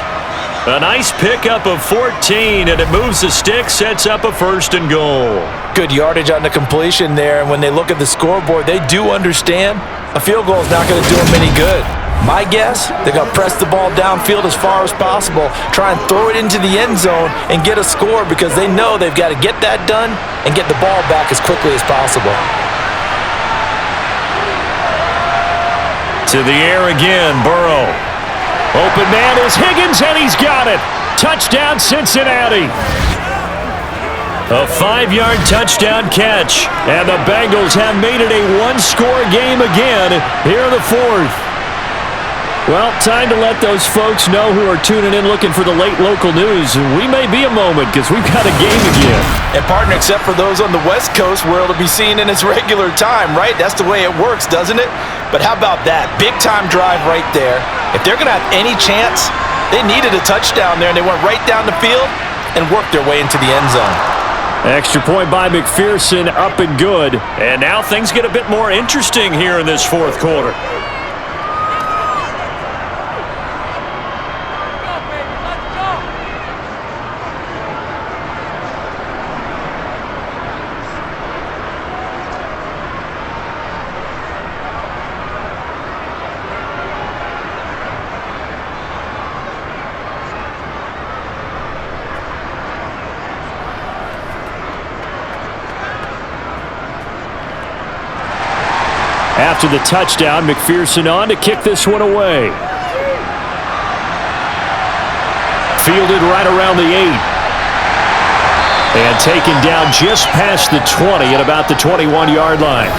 A nice pickup of 14, and it moves the stick, sets up a 1st and goal. Good yardage on the completion there, and when they look at the scoreboard, they do understand a field goal is not going to do them any good. My guess, they're going to press the ball downfield as far as possible, try and throw it into the end zone and get a score, because they know they've got to get that done and get the ball back as quickly as possible. To the air again, Burrow. Open man is Higgins, and he's got it. Touchdown, Cincinnati. A 5-yard touchdown catch. And the Bengals have made it a one-score game again here in the fourth. Well, time to let those folks know who are tuning in looking for the late local news. We may be a moment because we've got a game again. And partner, except for those on the West Coast where it'll be seen in its regular time, right? That's the way it works, doesn't it? But how about that? Big-time drive right there. If they're going to have any chance, they needed a touchdown there, and they went right down the field and worked their way into the end zone. Extra point by McPherson, up and good. And now things get a bit more interesting here in this fourth quarter. After the touchdown, McPherson on to kick this one away. Fielded right around the 8. And taken down just past the 20 at about the 21-yard line.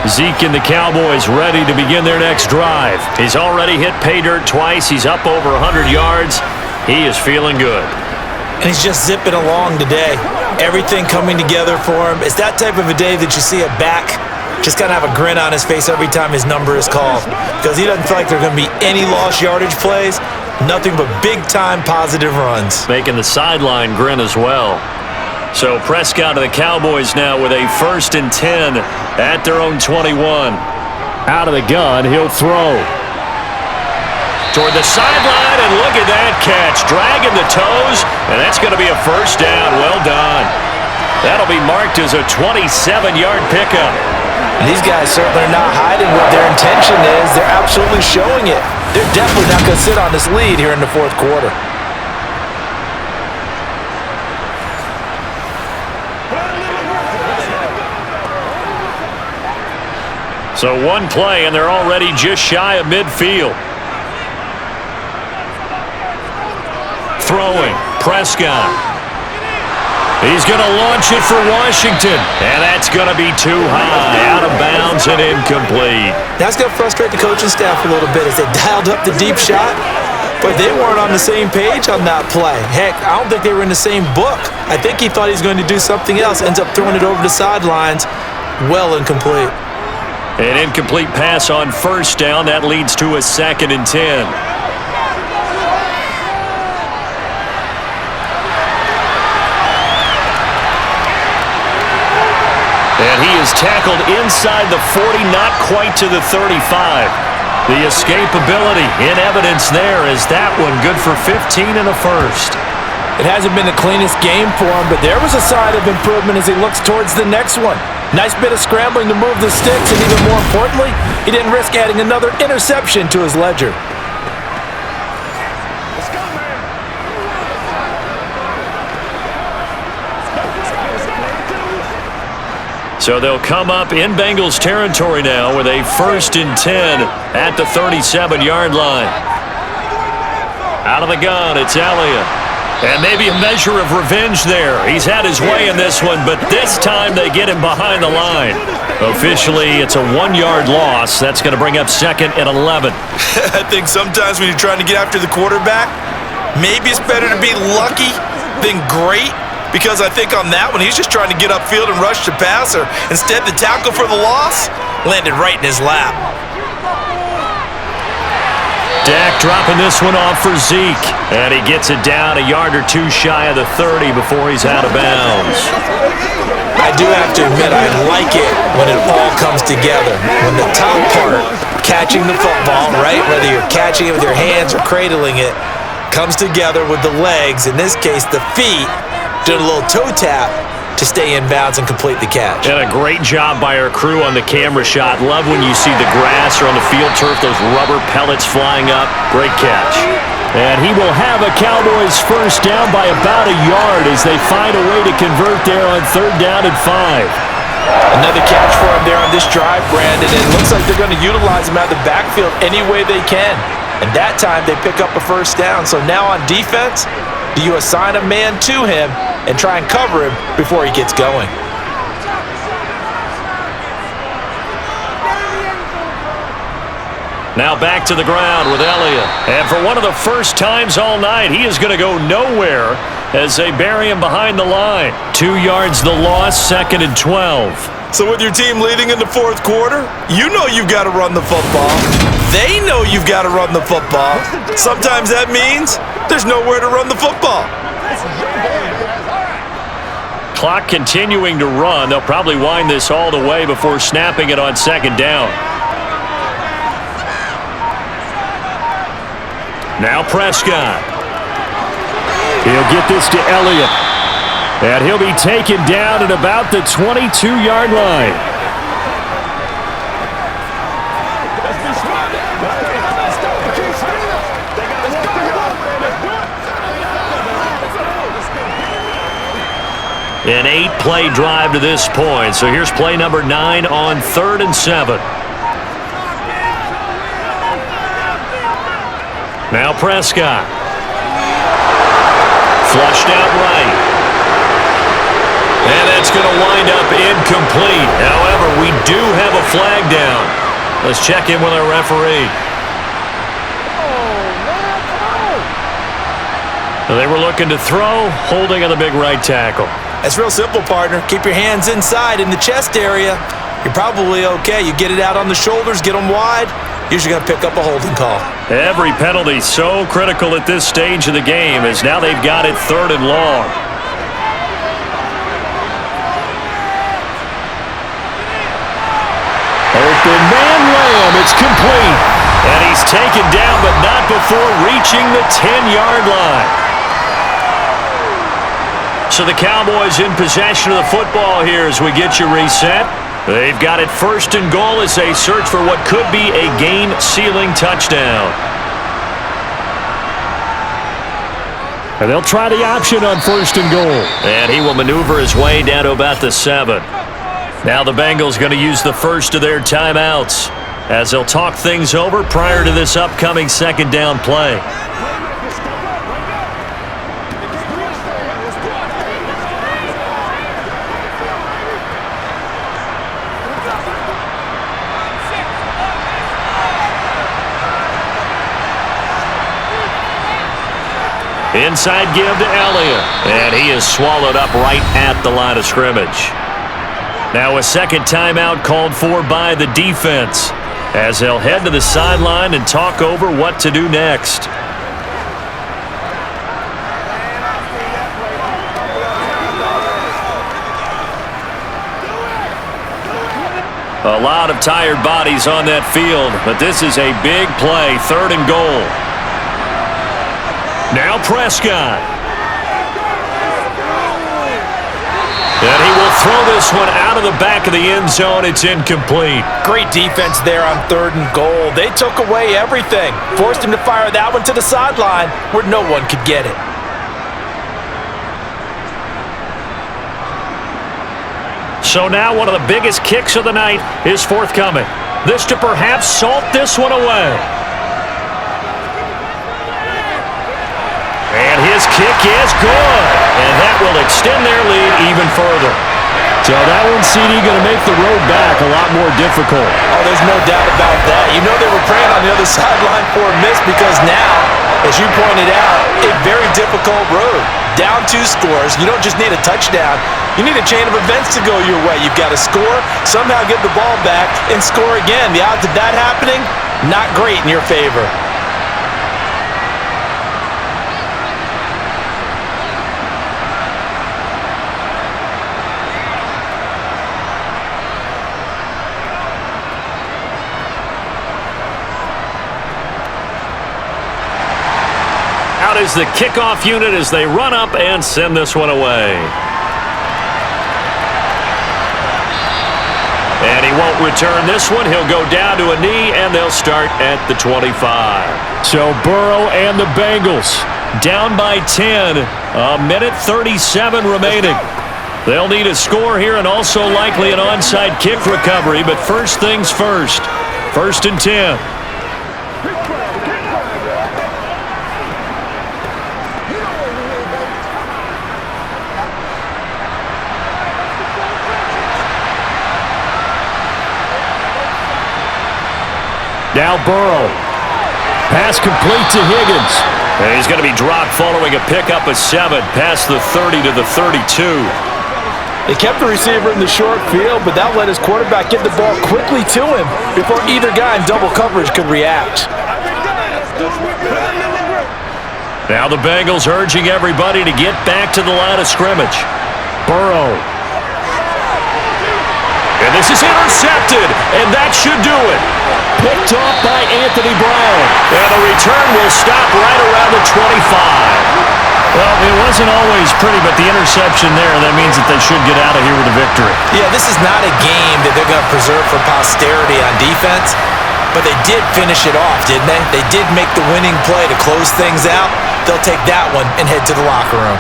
Zeke and the Cowboys ready to begin their next drive. He's already hit pay dirt twice. He's up over 100 yards. He is feeling good. And he's just zipping along today. Everything coming together for him. It's that type of a day that you see a back just kind of have a grin on his face every time his number is called, because he doesn't feel like there are going to be any lost yardage plays, nothing but big-time positive runs. Making the sideline grin as well. So Prescott of the Cowboys now with a 1st and 10 at their own 21. Out of the gun, he'll throw. Toward the sideline, and look at that catch. Dragging the toes, and that's going to be a first down. Well done. That'll be marked as a 27-yard pickup. These guys certainly are not hiding what their intention is. They're absolutely showing it. They're definitely not going to sit on this lead here in the fourth quarter. So one play, and they're already just shy of midfield. Throwing, Prescott. He's going to launch it for Washington, and that's going to be too high, out of bounds and incomplete. That's going to frustrate the coaching staff a little bit as they dialed up the deep shot, but they weren't on the same page on that play. Heck, I don't think they were in the same book. I think he thought he was going to do something else, ends up throwing it over the sidelines, well incomplete. An incomplete pass on first down. That leads to a 2nd and 10. And he is tackled inside the 40, not quite to the 35. The escapability in evidence there is that one good for 15 and a first. It hasn't been the cleanest game for him, but there was a sign of improvement as he looks towards the next one. Nice bit of scrambling to move the sticks, and even more importantly, he didn't risk adding another interception to his ledger. So they'll come up in Bengals territory now with a 1st and 10 at the 37-yard line. Out of the gun, it's Elliott. And maybe a measure of revenge there. He's had his way in this one, but this time they get him behind the line. Officially, it's a 1-yard loss. That's going to bring up 2nd and 11. I think sometimes when you're trying to get after the quarterback, maybe it's better to be lucky than great. Because I think on that one, he's just trying to get upfield and rush the passer. Instead, the tackle for the loss landed right in his lap. Dak dropping this one off for Zeke. And he gets it down a yard or two shy of the 30 before he's out of bounds. I do have to admit, I like it when it all comes together. When the top part, catching the football, right, whether you're catching it with your hands or cradling it, comes together with the legs, in this case, the feet, doing a little toe tap to stay in bounds and complete the catch. And a great job by our crew on the camera shot. Love when you see the grass or on the field turf, those rubber pellets flying up. Great catch. And he will have a Cowboys first down by about a yard as they find a way to convert there on 3rd down and 5. Another catch for him there on this drive, Brandon. And it looks like they're going to utilize him out of the backfield any way they can. And that time they pick up a first down. So now on defense, do you assign a man to him and try and cover him before he gets going. Now back to the ground with Elliott. And for one of the first times all night, he is going to go nowhere as they bury him behind the line. 2 yards the loss, 2nd and 12. So with your team leading in the fourth quarter, you know you've got to run the football. They know you've got to run the football. Sometimes that means there's nowhere to run the football. Clock continuing to run. They'll probably wind this all the way before snapping it on 2nd down. Now Prescott. He'll get this to Elliott. And he'll be taken down at about the 22-yard line. An 8-play drive to this point. So here's play number 9 on 3rd and 7. Now Prescott. Flushed out right. And that's going to wind up incomplete. However, we do have a flag down. Let's check in with our referee. They were looking to throw, holding on the big right tackle. That's real simple, partner. Keep your hands inside in the chest area. You're probably okay. You get it out on the shoulders, get them wide. Usually going to pick up a holding call. Every penalty so critical at this stage of the game as now they've got it 3rd and long. Open man Lamb, it's complete. And he's taken down, but not before reaching the 10-yard line. So the Cowboys in possession of the football here as we get you reset. They've got it 1st and goal as they search for what could be a game-sealing touchdown. And they'll try the option on 1st and goal. And he will maneuver his way down to about the 7. Now the Bengals going to use the first of their timeouts as they'll talk things over prior to this upcoming 2nd down play. Inside give to Elliott. And he is swallowed up right at the line of scrimmage. Now a 2nd timeout called for by the defense as they'll head to the sideline and talk over what to do next. A lot of tired bodies on that field, but this is a big play, 3rd and goal. Now Prescott. And he will throw this one out of the back of the end zone. It's incomplete. Great defense there on 3rd and goal. They took away everything. Forced him to fire that one to the sideline where no one could get it. So now one of the biggest kicks of the night is forthcoming. This to perhaps salt this one away. And his kick is good. And that will extend their lead even further. So that one, CD, going to make the road back a lot more difficult. Oh, there's no doubt about that. You know they were praying on the other sideline for a miss because now, as you pointed out, a very difficult road. Down 2 scores. You don't just need a touchdown. You need a chain of events to go your way. You've got to score, somehow get the ball back, and score again. The odds of that happening, not great in your favor. Out is the kickoff unit as they run up and send this one away. And he won't return this one. He'll go down to a knee, and they'll start at the 25. So Burrow and the Bengals down by 10. A minute 37 remaining. They'll need a score here and also likely an onside kick recovery. But first things first. 1st and 10. Now Burrow. Pass complete to Higgins. And he's going to be dropped following a pickup of 7 past the 30 to the 32. They kept the receiver in the short field, but that let his quarterback get the ball quickly to him before either guy in double coverage could react. Now the Bengals urging everybody to get back to the line of scrimmage. Burrow. And this is intercepted, and that should do it. Picked off by Anthony Brown. And the return will stop right around the 25. Well, it wasn't always pretty, but the interception there, that means that they should get out of here with a victory. Yeah, this is not a game that they're going to preserve for posterity on defense, but they did finish it off, didn't they? They did make the winning play to close things out. They'll take that one and head to the locker room.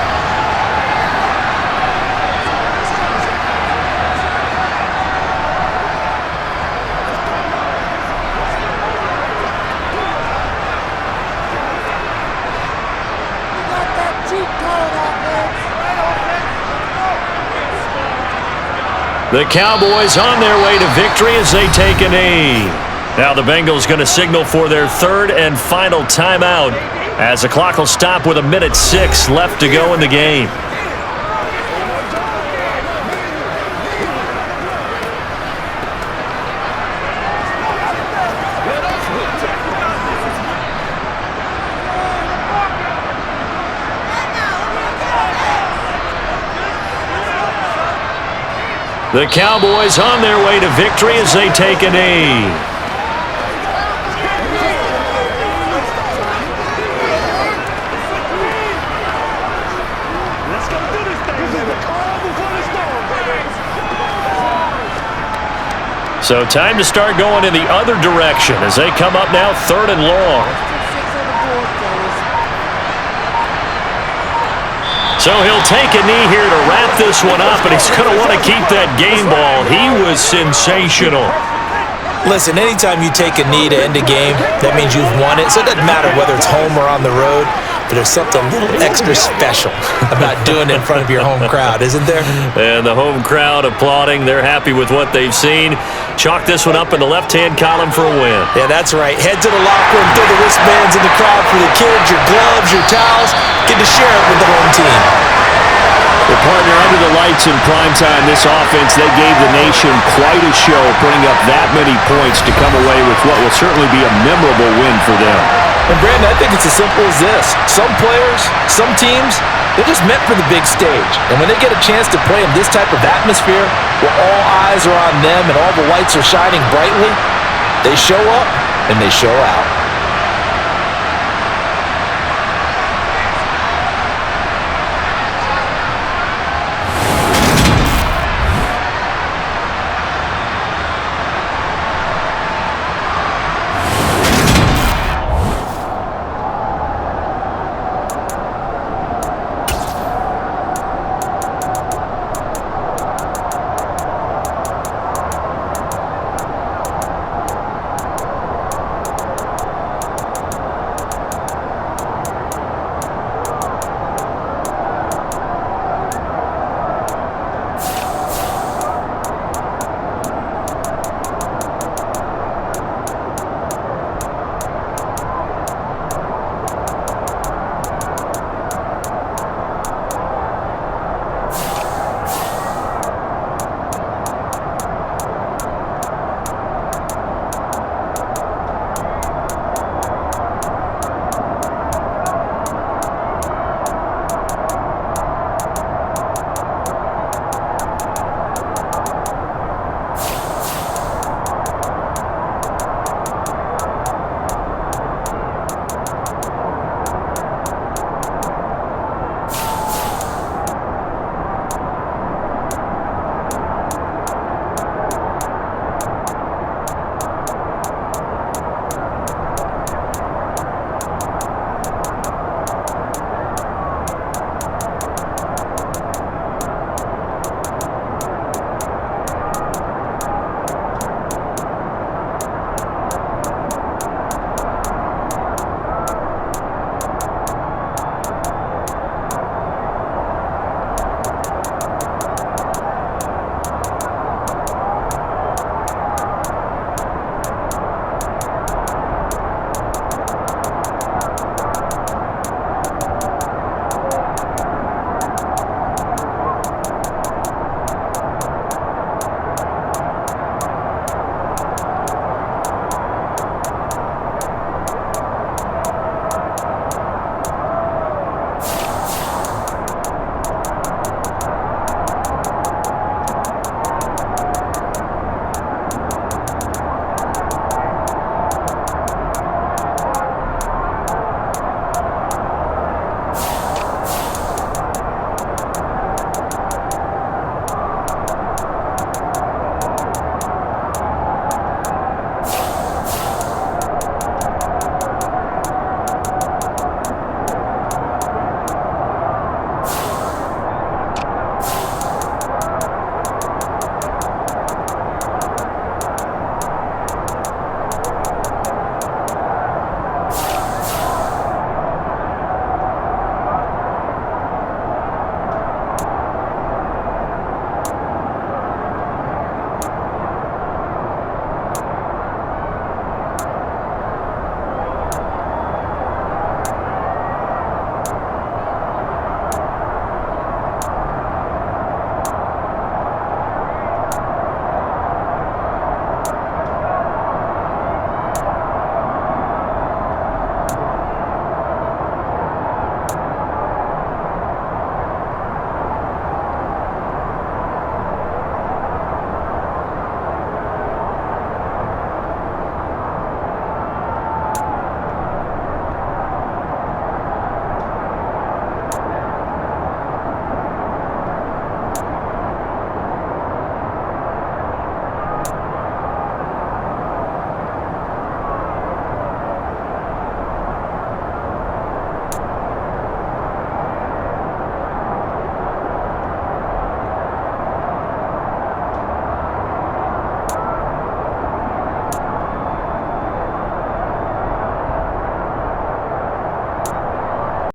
The Cowboys on their way to victory as they take a knee. Now the Bengals going to signal for their third and final timeout as the clock will stop with 1:06 left to go in the game. The Cowboys on their way to victory as they take a knee. So time to start going in the other direction as they come up now 3rd and long. So he'll take a knee here to wrap this one up, and he's going to want to keep that game ball. He was sensational. Listen, anytime you take a knee to end a game, that means you've won it. So it doesn't matter whether it's home or on the road, but there's something a little extra special about doing it in front of your home crowd, isn't there? And the home crowd applauding. They're happy with what they've seen. Chalk this one up in the left-hand column for a win. Yeah, that's right. Head to the locker room, throw the wristbands in the crowd for the kids, your gloves, your towels. Get to share it with the home team. Well, partner, under the lights in primetime, this offense, they gave the nation quite a show, putting up that many points to come away with what will certainly be a memorable win for them. And Brandon, I think it's as simple as this. Some players, some teams, they're just meant for the big stage. And when they get a chance to play in this type of atmosphere, where all eyes are on them and all the lights are shining brightly, they show up and they show out.